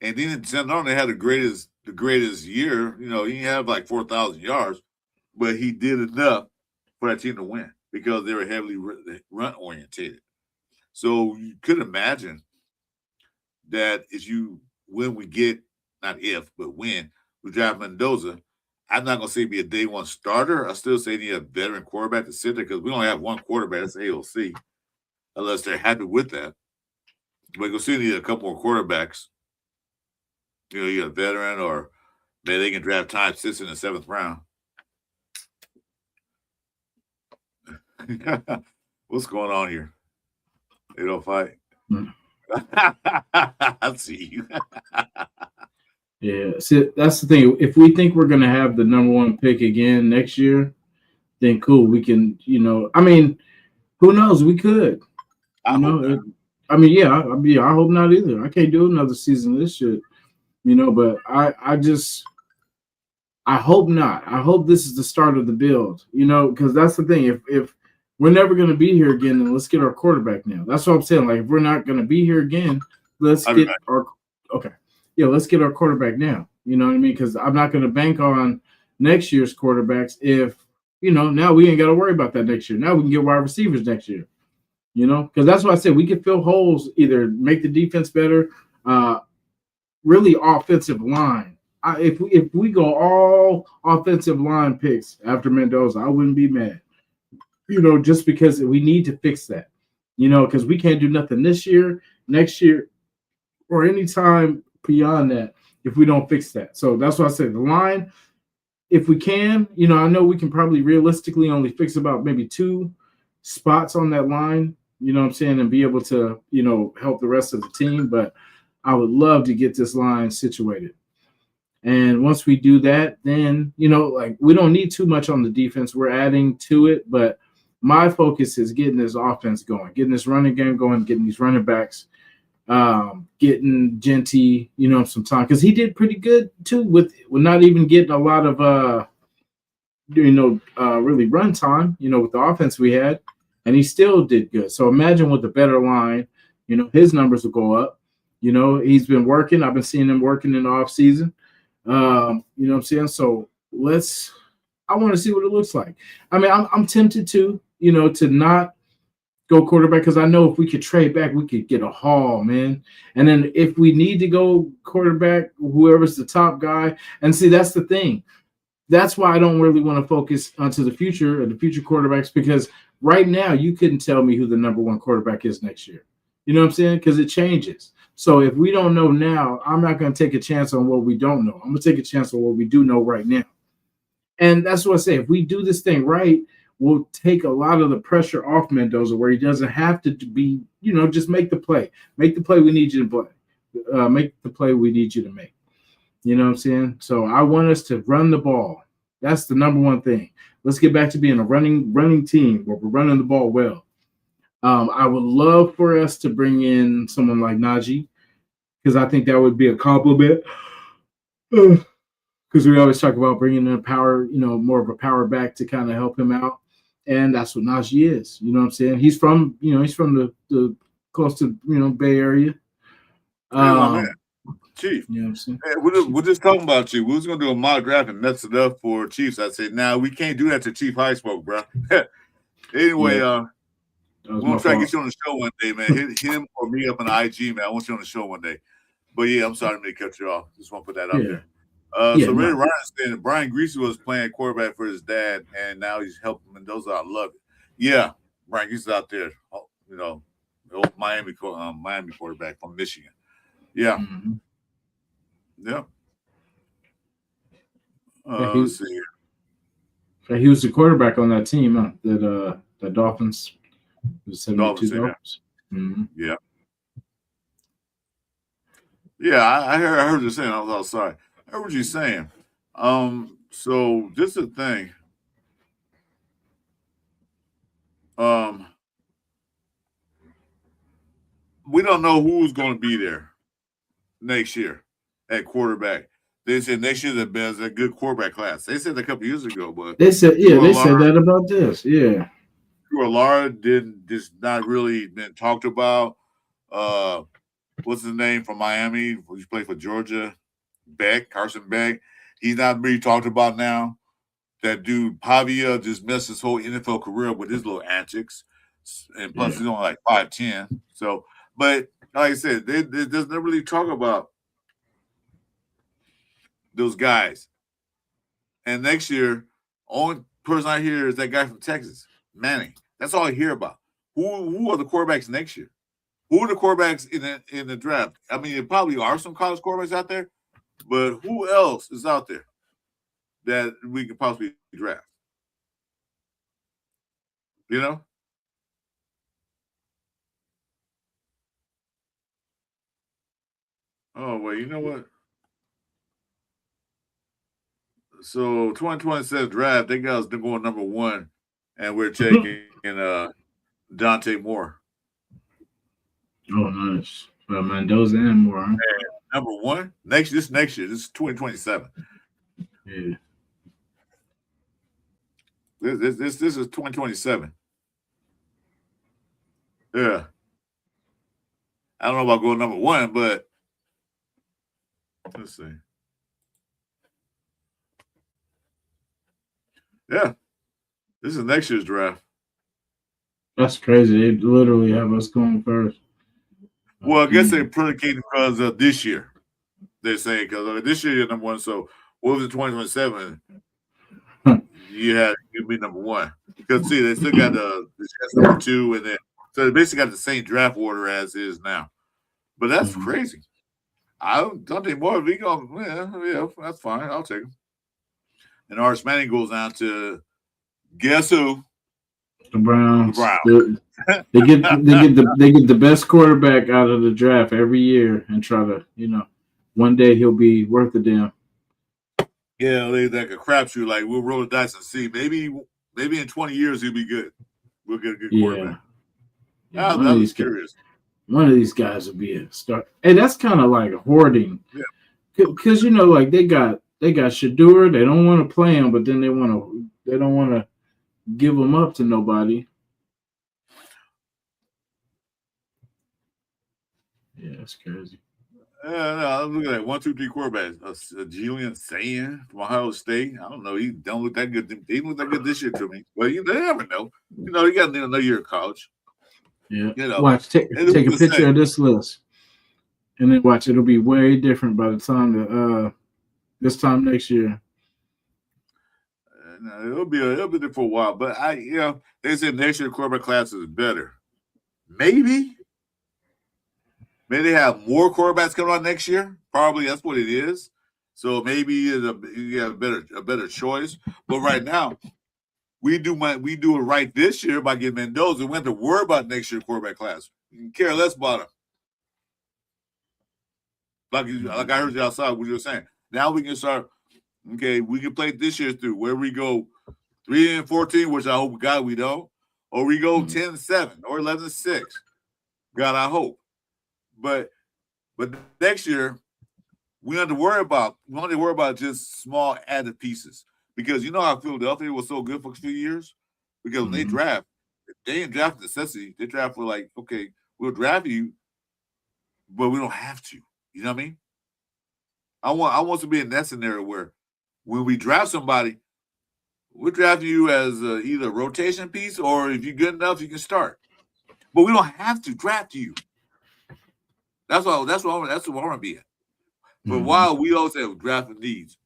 And then Sam Darnold had the greatest year. You know, he had like 4,000 yards, but he did enough for that team to win because they were heavily run orientated. So you could imagine that when we draft Mendoza, I'm not going to say be a day one starter. I still say need a veteran quarterback to sit there because we only have one quarterback. That's AOC, unless they're happy with that. But you'll still need a couple more quarterbacks. You know, you're a veteran, or maybe they can draft Ty Sisson in the 7th round. What's going on here? They don't fight. I see you. Yeah, see, that's the thing. If we think we're going to have the number 1 pick again next year, then cool. We can, I mean, who knows? We could. I hope not either. I can't do another season of this shit, but I hope not. I hope this is the start of the build, because that's the thing. If we're never going to be here again, then let's get our quarterback now. That's what I'm saying. Like, if we're not going to be here again, let's get our quarterback now. You know what I mean? Because I'm not going to bank on next year's quarterbacks if, now we ain't got to worry about that next year. Now we can get wide receivers next year, because that's what I said. We can fill holes, either make the defense better, really offensive line. If we go all offensive line picks after Mendoza, I wouldn't be mad, just because we need to fix that, because we can't do nothing this year, next year, or any time beyond that if we don't fix that. So that's why I said the line, if we can, I know we can probably realistically only fix about maybe 2 spots on that line, what I'm saying, and be able to, help the rest of the team. But I would love to get this line situated. And once we do that, then, like, we don't need too much on the defense. We're adding to it, but my focus is getting this offense going, getting this running game going, getting these running backs, getting Genty, some time, because he did pretty good too with not even getting a lot of really run time, with the offense we had, and he still did good. So imagine with the better line, his numbers will go up. He's been working. I've been seeing him working in the off season. You know what I'm saying? So I want to see what it looks like. I mean, I'm tempted to not go quarterback, because I know if we could trade back, we could get a haul, man. And then if we need to go quarterback, whoever's the top guy, and see, that's the thing. That's why I don't really want to focus onto the future quarterbacks, because right now you couldn't tell me who the number 1 quarterback is next year. You know what I'm saying? Because it changes. So if we don't know now, I'm not going to take a chance on what we don't know. I'm going to take a chance on what we do know right now. And that's what I say. If we do this thing right, we'll take a lot of the pressure off Mendoza, where he doesn't have to be, just make the play. Make the play we need you to play. Make the play we need you to make. You know what I'm saying? So I want us to run the ball. That's the number 1 thing. Let's get back to being a running team where we're running the ball well. I would love for us to bring in someone like Najee. because I think that would be a compliment. Because we always talk about bringing in power, more of a power back to kind of help him out, and that's what Najee is. You know what I'm saying? He's from the close to Bay Area. My man, Chief. You know what I'm saying? Hey, we're just talking about you. We was gonna do a mock draft and mess it up for Chiefs. I said, "Nah, we can't do that to Chief High Smoke, bro." Anyway, we're gonna try to get you on the show one day, man. Hit him or me up on the IG, man. I want you on the show one day. But yeah, I'm sorry to cut you off. Just want to put that out there. So Raider Ryan saying that Brian Greasy was playing quarterback for his dad, and now he's helping Mendoza. I love it. Yeah, Brian Greasy's out there. The old Miami quarterback from Michigan. Yeah. Mm-hmm. Yeah. Let's see here. He was the quarterback on that team, the Dolphins. The 72 Dolphins. Mm-hmm. Yeah. Yeah, I heard you saying. I was all sorry. I heard what you're saying. So this is the thing. We don't know who's going to be there next year at quarterback. They said next year there's a good quarterback class. They said a couple years ago, but they said that about this. Yeah. Lara just not really been talked about. What's his name from Miami? He played for Georgia. Carson Beck. He's not really talked about now. That dude Pavia just messed his whole NFL career with his little antics, and plus he's only like 5'10". So, but like I said, they doesn't really talk about those guys. And next year, only person I hear is that guy from Texas, Manning. That's all I hear about. Who are the quarterbacks next year? Who are the quarterbacks in the draft? I mean, there probably are some college quarterbacks out there, but who else is out there that we could possibly draft? You know? Oh, wait, you know what? So 2027 draft, they got us going number 1, and we're taking Dante Moore. Oh, nice. Mendoza and Moore. Huh? Number 1 next year. This is 2027. Yeah. This is 2027. Yeah. I don't know about going number 1, but let's see. Yeah. This is next year's draft. That's crazy. They literally have us going first. Well, I guess they predicated because of this year. They're saying because this year you're number 1. So what was it, 2027? You'd be number 1. Because see, they still got the number 2, and then so they basically got the same draft order as is now. But that's crazy. I don't think more. We go, yeah, that's fine. I'll take him. And Artis Manning goes down to guess who? The Browns. They get the best quarterback out of the draft every year and try to, one day he'll be worth a damn. Yeah, like a crapshoot. Like we'll roll the dice and see. Maybe in 20 years he'll be good. We'll get a good quarterback. Yeah, I was curious. One of these guys will be a star. Hey, that's kind of like hoarding. Yeah. Because like they got Shedeur. They don't want to play him, but then they don't want to give him up to nobody. Yeah, that's crazy. No, look at that 1, 2, 3 quarterbacks. Julian Sayin from Ohio State. I don't know. He don't look that good. He didn't look that good this year to me. Well, you never know. You got another year of college. Yeah. Watch. Take a picture of this list, and then watch. It'll be way different by the time this time next year. No, it'll be there for a while. But they said next year the quarterback class is better. Maybe they have more quarterbacks coming out next year. Probably that's what it is. So maybe you have a better choice. But right now, we do it right this year by getting Mendoza. We have to worry about next year's quarterback class. You can care less about him. Like I heard you outside, what you were saying. Now we can start. Okay, we can play this year through where we go 3-14, which I hope God we don't, or we go 10-7 or 11-6. God, I hope. But But next year, we don't have to worry about just small added pieces. Because you know how Philadelphia was so good for a few years? Because when they draft, they didn't draft necessity. They draft for like, okay, we'll draft you, but we don't have to. You know what I mean? I want to be in that scenario where when we draft somebody, we'll draft you as either a rotation piece or if you're good enough, you can start. But we don't have to draft you. That's what I want to be at. For a while, we always have drafting needs.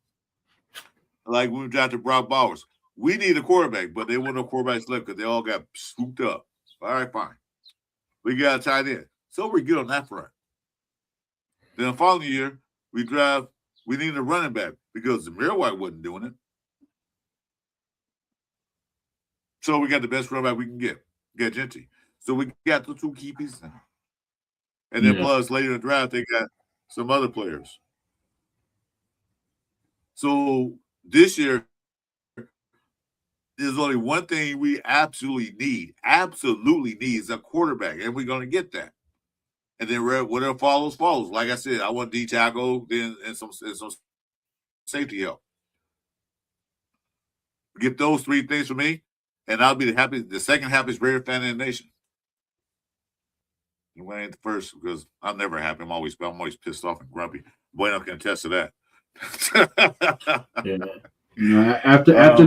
Like when we drafted Brock Bowers, we need a quarterback, but they weren't no quarterbacks left because they all got swooped up. All right, fine. We got a tight end. So we're good on that front. Then the following year, we need a running back because Zamir White wasn't doing it. So we got the best running back we can get Genty. So we got the two key pieces now. And then plus later in the draft, they got some other players. So this year, there's only one thing we absolutely need is a quarterback, and we're going to get that. And then whatever follows. Like I said, I want D tackle, then and some safety help. Get those three things for me, and I'll be the second happiest Raider fan in the nation. And I ain't the first because I'm never happy. I'm always pissed off and grumpy. Bueno can attest to that. After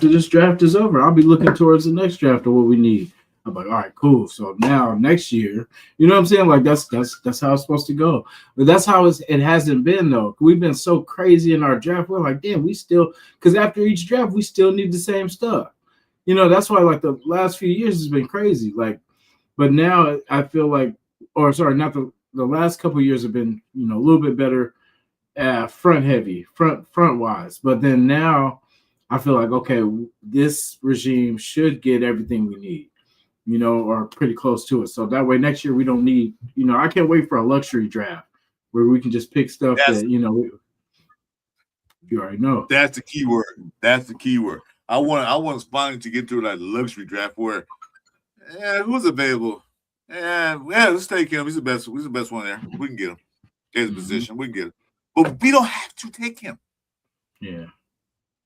this draft is over, I'll be looking towards the next draft of what we need. I'm like, all right, cool. So now next year, you know what I'm saying? Like that's how it's supposed to go. But that's how it hasn't been though. We've been so crazy in our draft. We're like, damn, because after each draft, we still need the same stuff. You know, that's why like the last few years has been crazy. Like, but now I feel like, or sorry, not the last couple of years have been, you know, a little bit better. Front heavy, front wise, but then now I feel like okay, this regime should get everything we need, you know, or pretty close to it. So that way next year we don't need, you know, I can't wait for a luxury draft where we can just pick stuff that you know you already know. That's the key word. I want finally to get to that luxury draft where, who's available? Let's take him. He's the best one there. We can get him. His position, we can get him. But we don't have to take him. Yeah.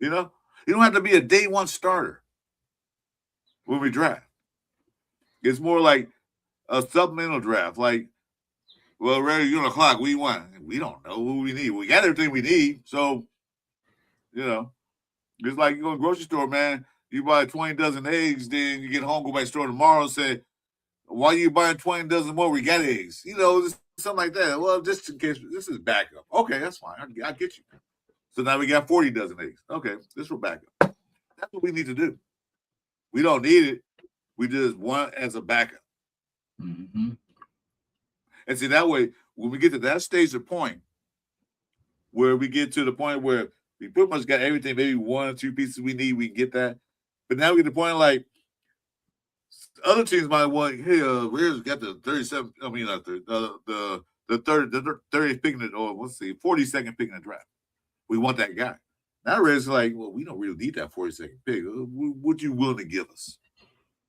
You know? You don't have to be a day one starter when we draft. It's more like a supplemental draft. Like, well, Ray, you're on the clock. What do you want? We don't know what we need. We got everything we need. So, you know, it's like you go to the grocery store, man. You buy 20 dozen eggs, then you get home, go back to the store tomorrow and say, why are you buying 20 dozen more? We got eggs. You know, something like that. Well, just in case, this is backup. Okay, that's fine. I get you. So now we got 40 dozen eggs. Okay, this is backup. That's what we need to do. We don't need it. We just want as a backup. Mm-hmm. And see, that way, when we get to that stage of point, where we get to the point where we pretty much got everything, maybe one or two pieces we need, we can get that. But now we get to the point like, other teams might want, hey, Raiders got the 37. I mean, not the 30th pick in it, or let's see, 42nd pick in the draft. We want that guy. Now Raiders are like, well, we don't really need that 42nd pick. What you willing to give us?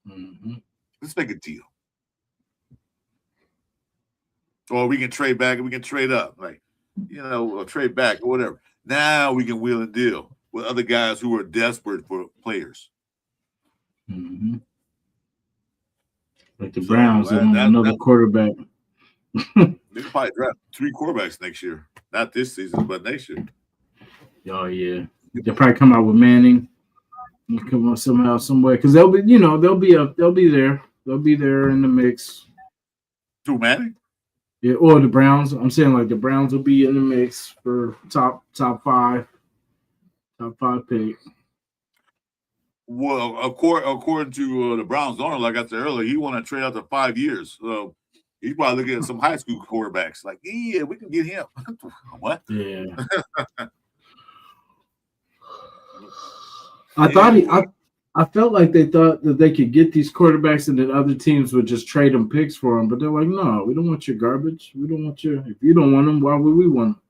Mm-hmm. Let's make a deal. Or we can trade back and we can trade up, like, you know, or trade back or whatever. Now we can wheel and deal with other guys who are desperate for players. Mm-hmm. Like the Browns and another quarterback. They'll probably draft 3 quarterbacks next year. Not this season, but next year. Oh yeah, they'll probably come out with Manning. Come on somehow, some way, because they'll be there. They'll be there in the mix. Who, Manning? Yeah, or the Browns. I'm saying like the Browns will be in the mix for top 5 pick. Well, according to the Browns owner, like I said earlier, he want to trade out to 5 years. So he's probably looking at some high school quarterbacks. Like, yeah, we can get him. What? Yeah. I felt like they thought that they could get these quarterbacks and then other teams would just trade them picks for them. But they're like, no, we don't want your garbage. We don't want your. If you don't want them, why would we want them?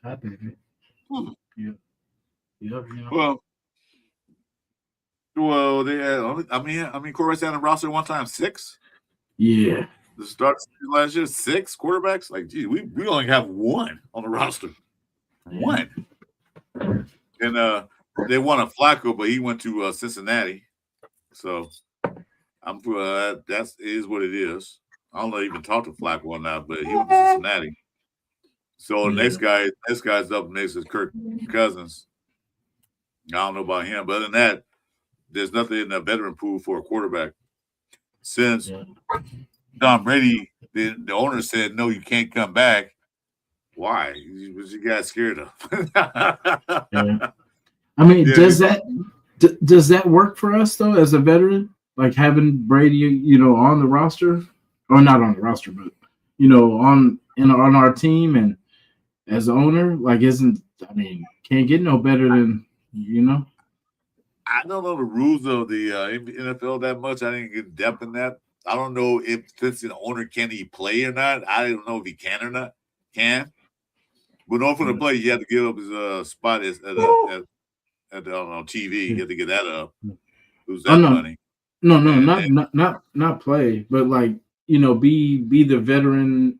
Hi, baby. Yeah. Yeah. Well, they had. I mean, quarterbacks had a roster one time 6. Yeah. the start last year, 6 quarterbacks. Like, gee, we only have 1 on the roster. 1. And they won a Flacco, but he went to Cincinnati. So I'm that is what it is. I don't even talk to Flacco or not, but he went to Cincinnati. So the next guy's up next is Kirk Cousins. I don't know about him, but other than that, there's nothing in the veteran pool for a quarterback. Since Tom Brady, the owner said, no, you can't come back. Why? Was you guys scared of? I mean, does that work for us though as a veteran? Like having Brady, on the roster, or not on the roster, but on our team and as an owner, like can't get no better than I don't know the rules of the NFL that much. I didn't get depth in that. I don't know if since the owner can he play or not. I don't know if he can or not. But in order for him to play, you have to give up his spot at TV. You have to get that up. Who's that money? No, not play, but like be the veteran,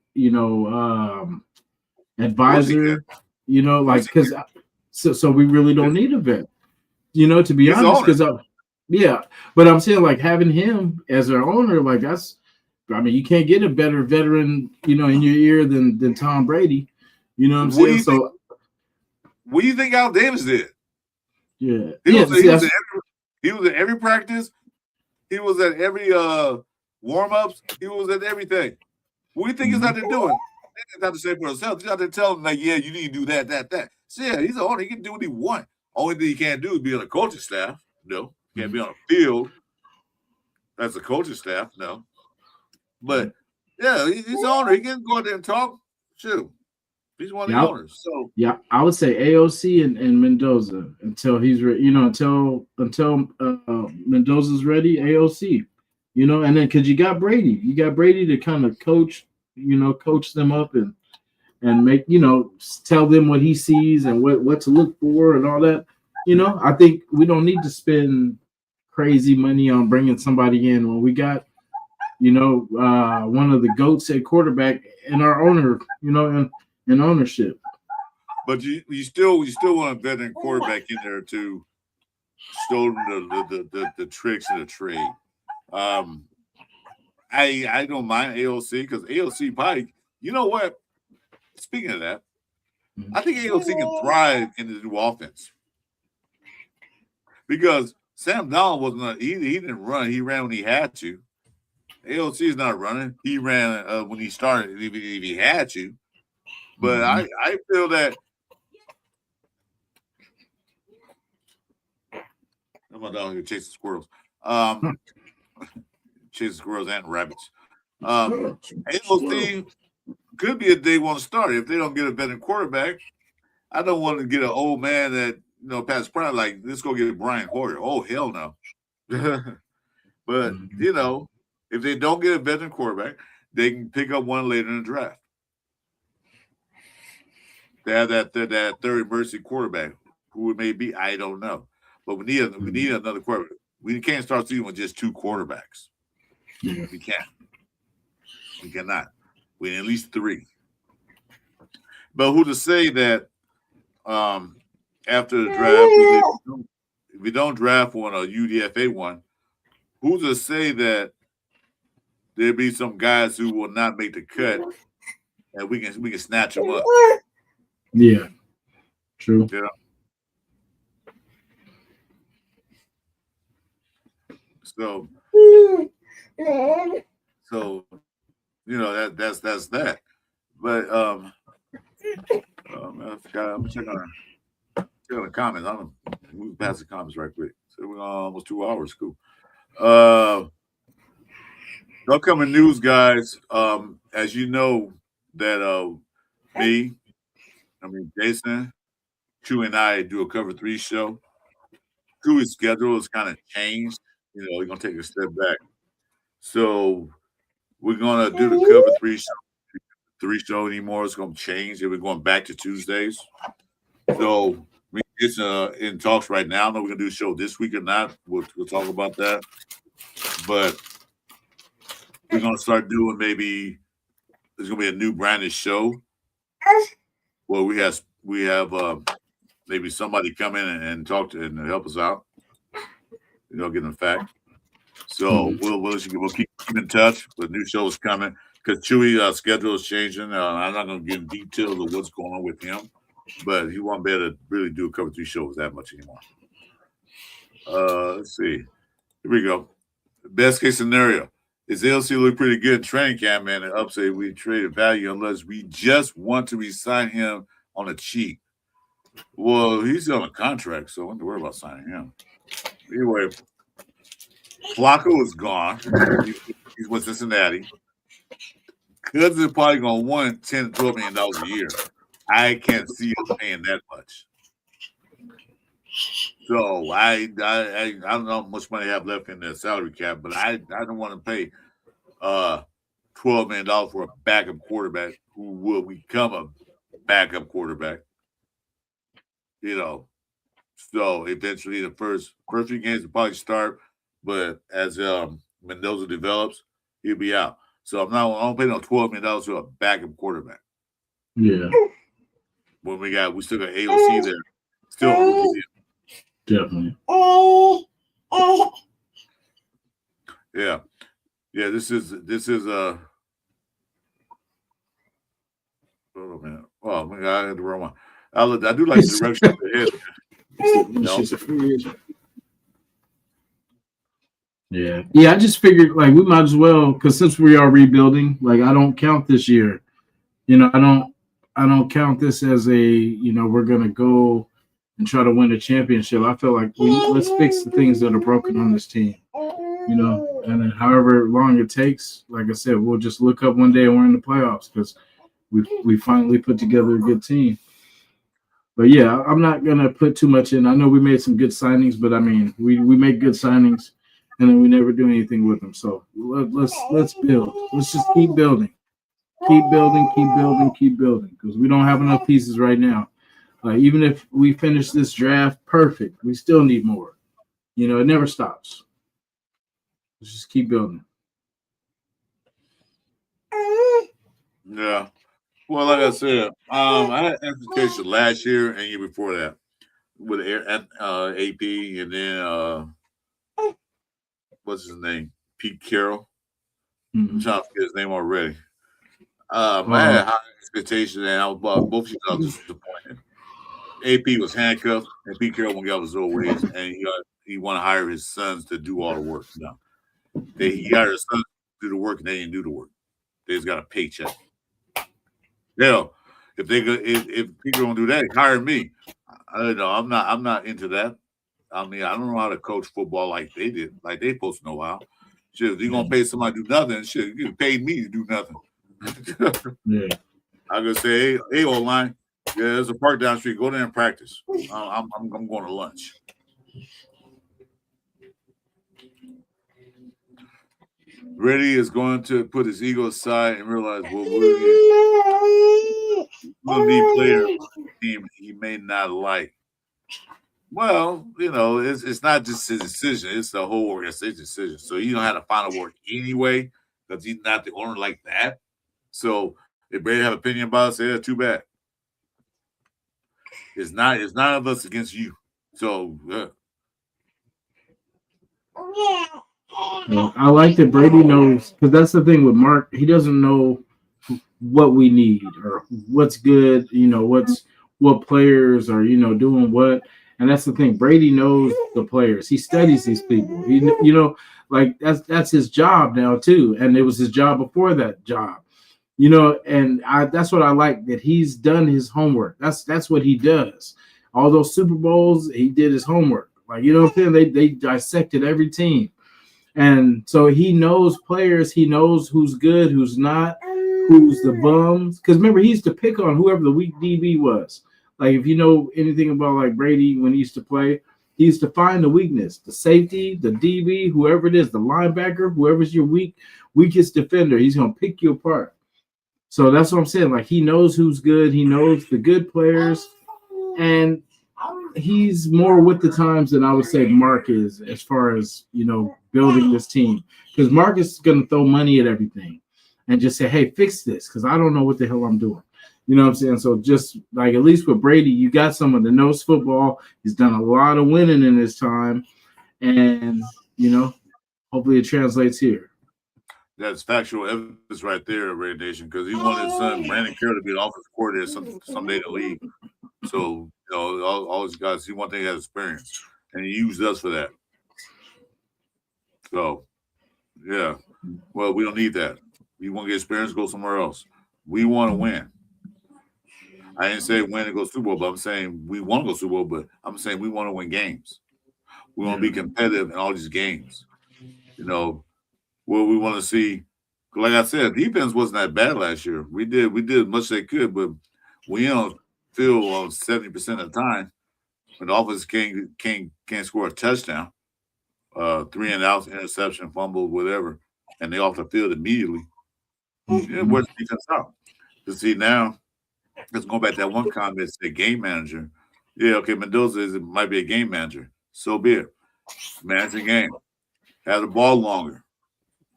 advisor. Like because so we really don't need a vet. To be honest, because but I'm saying like having him as our owner, like you can't get a better veteran, in your ear than Tom Brady. You know what I'm saying? So, what do you think Al Davis did? Yeah, he was at every practice. He was at every warm-ups. He was at everything. What do you think he's out there doing? He's out there saying for himself. He's out there telling them, like, yeah, you need to do that. So, yeah, he's an owner. He can do what he wants. Only thing he can't do is be on a coaching staff. No. Can't be on a field. That's a coaching staff. No. But, yeah, he's an owner. He can go out there and talk. Shoot. He's one of the owners. So I would say AOC and Mendoza until he's ready. Until Mendoza's ready. AOC. And then because you got Brady to kind of coach them up and make tell them what he sees and what to look for and all that. I think we don't need to spend crazy money on bringing somebody in when we got one of the GOATs at quarterback and our owner in ownership. But you still want a veteran quarterback in there to show them the tricks of the trade. I don't mind AOC because AOC probably, you know what? Speaking of that, I think AOC can thrive in the new offense because Sam Donald wasn't. He didn't run. He ran when he had to. AOC is not running. He ran when he started. If he had to. But I feel that I'm not down here chasing squirrels. Chasing squirrels and rabbits. AOC could be a day one starter if they don't get a veteran quarterback. I don't want to get an old man that past prime like let's go get Brian Hoyer. Oh hell no. But if they don't get a veteran quarterback, they can pick up one later in the draft. They have that third emergency quarterback. Who it may be, I don't know. But we need another quarterback. We can't start season with just 2 quarterbacks. Yeah. We can't. We cannot. We need at least 3. But who to say that after the draft, if we don't draft one or UDFA one, who's to say that there'll be some guys who will not make the cut and we can snatch them up? Yeah, true. Yeah. So that's that. But I forgot. I'm checking on the comments. I'm gonna move past the comments right quick. So we're almost 2 hours. Cool. Upcoming news, guys. As you know, that Jason, Chew, and I do a Cover 3 show. Chew's schedule is kind of changed. We're gonna take a step back. So we're gonna do the Cover 3 show. 3 show anymore. It's gonna change. We're going back to Tuesdays. So it's in talks right now. I don't know if we're gonna do a show this week or not. We'll talk about that. But we're gonna start doing maybe there's gonna be a new branded show where we have maybe somebody come in and talk to and help us out. Get the fact. So we'll keep in touch. The new show is coming because Chewy's schedule is changing. I'm not going to give details of what's going on with him, but he won't be able to really do a cover 3 shows that much anymore. Let's see. Here we go. Best case scenario is LC look pretty good in training camp, man. And upside we traded value unless we just want to resign him on a cheap. Well, he's on a contract, so I don't have to worry about signing him. Anyway, Flacco is gone. He's with Cincinnati. Cousins is probably going to want $10 to $12 million a year. I can't see him paying that much. So I don't know how much money I have left in the salary cap, but I don't want to pay $12 million for a backup quarterback who will become a backup quarterback. So eventually the first few games will probably start, but as Mendoza develops, he'll be out. So I don't pay no $12 million to a backup quarterback. Yeah. When we still got AOC there. Still definitely. Yeah. Yeah, this is oh man. Oh my God, I had the wrong one. I do like the direction of the head. Yeah. I just figured we might as well, because since we are rebuilding, I don't count this year. I don't count this as a we're gonna go and try to win a championship. I feel like let's fix the things that are broken on this team. And then however long it takes, like I said, we'll just look up one day and we're in the playoffs because we finally put together a good team. But yeah, I'm not gonna put too much in. I know we made some good signings, but I mean, we make good signings, and then we never do anything with them. So let's build. Let's just keep building, because we don't have enough pieces right now. Even if we finish this draft perfect, we still need more. It never stops. Let's just keep building. Yeah. Well, like I said, I had amputation last year and year before that with AP, and then what's his name? Pete Carroll. I'm trying to forget his name already. I had high expectations, and I was both years I was disappointed. AP was handcuffed, and Pete Carroll won't get out of his old ways, and he want to hire his sons to do all the work. He hired his sons to do the work, and they didn't do the work. They just got a paycheck. Hell, if people don't do that, hire me. I don't know. I'm not into that. I mean, I don't know how to coach football like they did. Like they supposed to know how. Shit, if you're gonna pay somebody to do nothing, shit, you paid me to do nothing. Yeah. I'm gonna say, hey, O-line, there's a park down the street. Go there and practice. I'm going to lunch. Reddy is going to put his ego aside and realize what we'll need players he may not like. Well, it's not just his decision; it's the whole organization's decision. So you don't have to final word anyway, because he's not the owner like that. So if Brady have an opinion about it, say that's too bad. It's none of us against you. So I like that Brady knows, because that's the thing with Mark. He doesn't know what we need or what's good. What players are doing what. And that's the thing. Brady knows the players. He studies these people. That's his job now too. And it was his job before that job. And that's what I like, that he's done his homework. That's what he does. All those Super Bowls, he did his homework. They dissected every team. And so he knows players. He knows who's good, who's not, who's the bums. Because remember, he used to pick on whoever the weak DB was. If you know anything about Brady when he used to play, he used to find the weakness, the safety, the DB, whoever it is, the linebacker, whoever's your weakest defender, he's going to pick you apart. So that's what I'm saying. He knows who's good. He knows the good players. And he's more with the times than I would say Mark is, as far as, building this team because Marcus is going to throw money at everything and just say, "Hey, fix this," because I don't know what the hell I'm doing. You know what I'm saying? So just like at least with Brady, you got someone that knows football. He's done a lot of winning in his time, and hopefully it translates here. That's factual evidence right there, Raider Nation, because he wanted his son Brandon Carroll to be an offensive coordinator someday in the league. So all these guys, he wanted to have experience, and he used us for that. So yeah, well, we don't need that. You want to get experience, go somewhere else. We want to win. I didn't say win and go Super Bowl, but I'm saying we want to go Super Bowl, but I'm saying we want to win games. We want to be competitive in all these games. What we want to see. Like I said, defense wasn't that bad last year. We did as much as they could, but we don't feel 70% of the time when the offense can't score a touchdown, 3 and outs, interception, fumble, whatever, and they off the field immediately. Yeah, where's the defense out? To see now. Let's go back to that one comment, say game manager. Yeah, okay, Mendoza might be a game manager. So be it. Manage the game. Have the ball longer.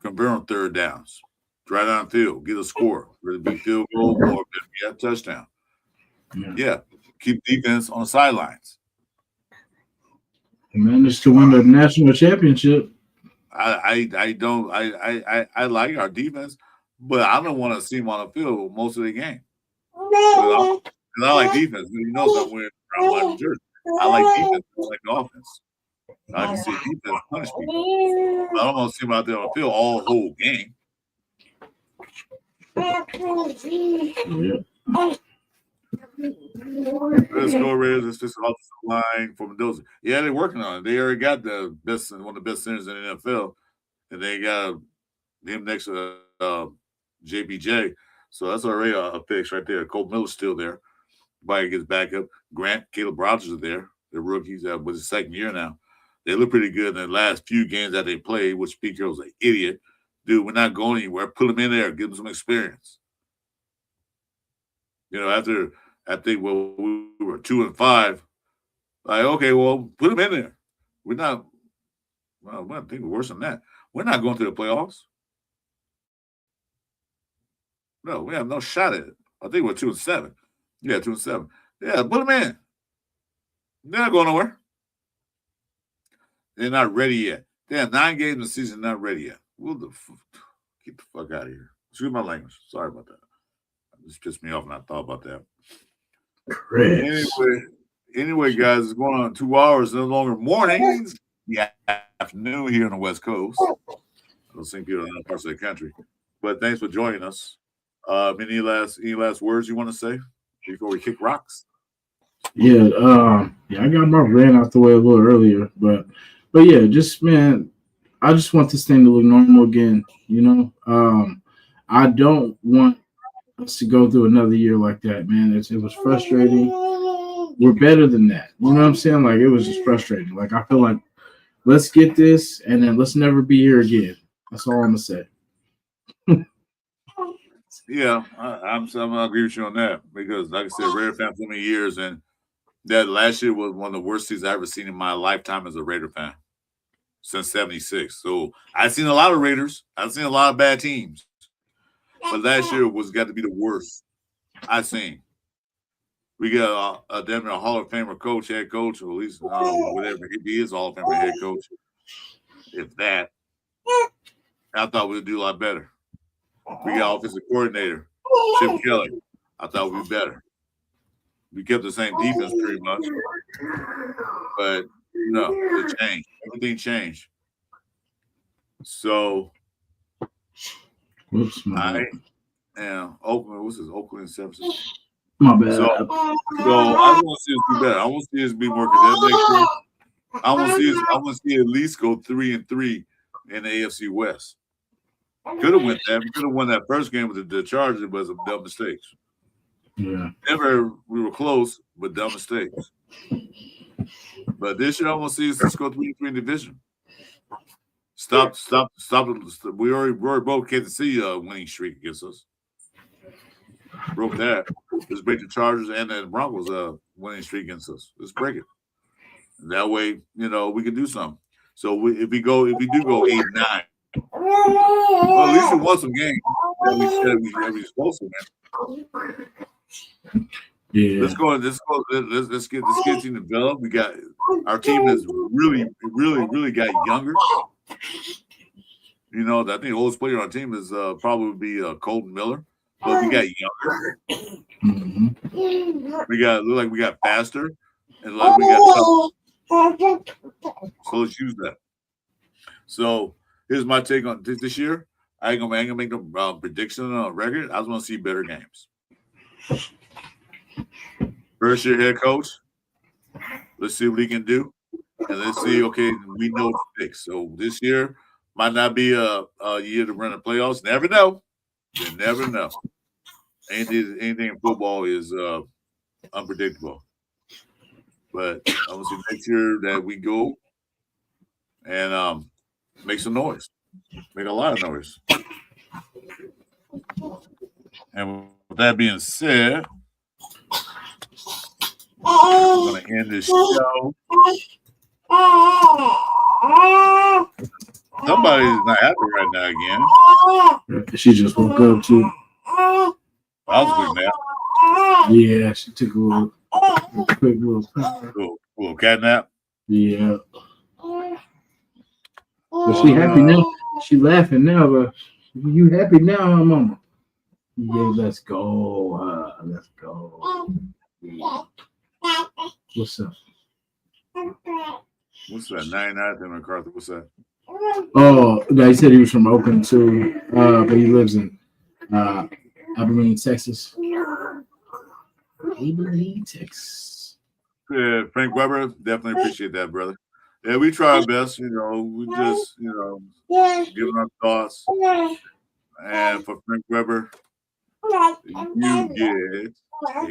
Convert on third downs. Drive down field. Get a score. Whether it be field goal or get a touchdown. Yeah. Keep defense on the sidelines. He managed to win the national championship. I like our defense, but I don't want to see him on the field most of the game. I like defense, but I'm wearing brown jersey. I like defense, I like offense. I can see defense punish people. I don't want to see him out there on the field all whole game. Let's go, Raiders. It's just offensive line for Mendoza. Yeah, they're working on it. They already got one of the best centers in the NFL, and they got him next to JPJ. So that's already a fix right there. Cole Miller's still there. Everybody gets back up. Grant, Caleb Rogers are there. They're rookies. That was his second year now. They look pretty good in the last few games that they played, which Pete Carroll's an idiot. Dude, we're not going anywhere. Put them in there. Give them some experience. After I think we were 2-5. Like, okay, well, put them in there. We're not. Well, I think we're worse than that. We're not going to the playoffs. No, we have no shot at it. I think we're 2-7. Yeah, 2-7. Yeah, put them in. They're not going nowhere. They're not ready yet. They have 9 games in the season, not ready yet. Get the fuck out of here. Excuse my language. Sorry about that. This pissed me off when I thought about that. Anyway, guys, it's going on 2 hours, no longer mornings. Yeah, afternoon here on the West Coast. I don't think people in other parts of the country. But thanks for joining us. Any last words you want to say before we kick rocks? Yeah, I got my rant out the way a little earlier, but yeah, just man, I just want this thing to look normal again. I don't want us to go through another year like that, man. It was frustrating. We're better than that. You know what I'm saying? Like, it was just frustrating. Like, I feel like let's get this, and then let's never be here again. That's all I'm gonna say. Yeah, I'm gonna agree with you on that because, like I said, Raider fan for many years, and that last year was one of the worst seasons I've ever seen in my lifetime as a Raider fan since '76. So I've seen a lot of Raiders. I've seen a lot of bad teams, but last year got to be the worst I've seen. We got a Hall of Famer coach, head coach, or at least whatever he is, Hall of Famer head coach. If that, I thought we'd do a lot better. We got offensive coordinator, Chip Kelly. I thought we'd be better. We kept the same defense pretty much, but no, it changed. Everything changed. So I am Oakland. What's this? Oakland, San Francisco. My bad. So I want to see us do better. I want to see us be more competitive next year. I want to see at least go 3-3 in the AFC West. Could have won that. We could have won that first game with the Chargers, but some dumb mistakes. Yeah. We were close, but dumb mistakes. But this year, I want to see us go 3-3 in division. Stop. We already broke Kansas City winning streak against us. Broke that. Let's break the Chargers and the Broncos winning streak against us. Let's break it. That way, we can do something. So if we do go 8-9, well, at least we won some games that we said we supposed to win. Yeah. Let's get this team developed. We got our team has really got younger. You know, I think the oldest player on our team is probably Colton Miller, but we got younger. Mm-hmm. We got faster, and like we got tough. So let's use that. So here's my take on this year. I ain't gonna make no prediction on a record. I just want to see better games. First year head coach. Let's see what he can do, and let's see. Okay, we know what to fix. So this year might not be a year to run the playoffs. Never know. You never know. Anything in football is unpredictable. But I want to see next year that we go and make some noise, make a lot of noise. And with that being said, I'm going to end this show. Somebody's not happy right now again. She just woke up too. I was a quick nap. Yeah, she took a quick little Little cat nap. Yeah. But she happy now. She laughing now, but you happy now, huh, mama? Yeah, let's go. Let's go. Yeah. What's up? What's that? 99th and MacArthur. What's that? Oh, no, he said he was from Oakland too, but he lives in Abilene, Texas. Abilene, Texas. Yeah, Frank Weber, definitely appreciate that, brother. Yeah, we try our best, you know. We just, you know, giving our thoughts. And for Frank Weber, you get Thank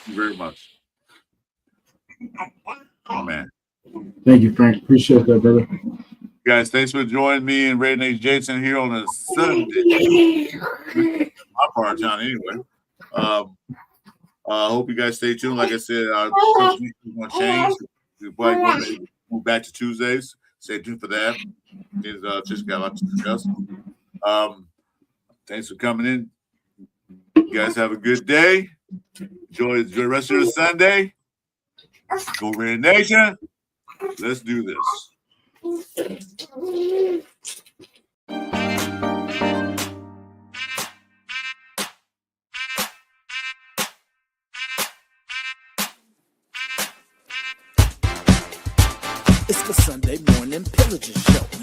you very much. Oh, man. Thank you, Frank. Appreciate that, brother. Guys, thanks for joining me and Raider Nation Jasin here on a Sunday. My part of town, anyway. I hope you guys stay tuned. Like I said, our company is going to change. We're probably going to move back to Tuesdays. Stay tuned for that. Just got a lot to discuss. Thanks for coming in. You guys have a good day. Enjoy the rest of the Sunday. Go Raider Nation. Let's do this. It's the Sunday morning Pillaging show.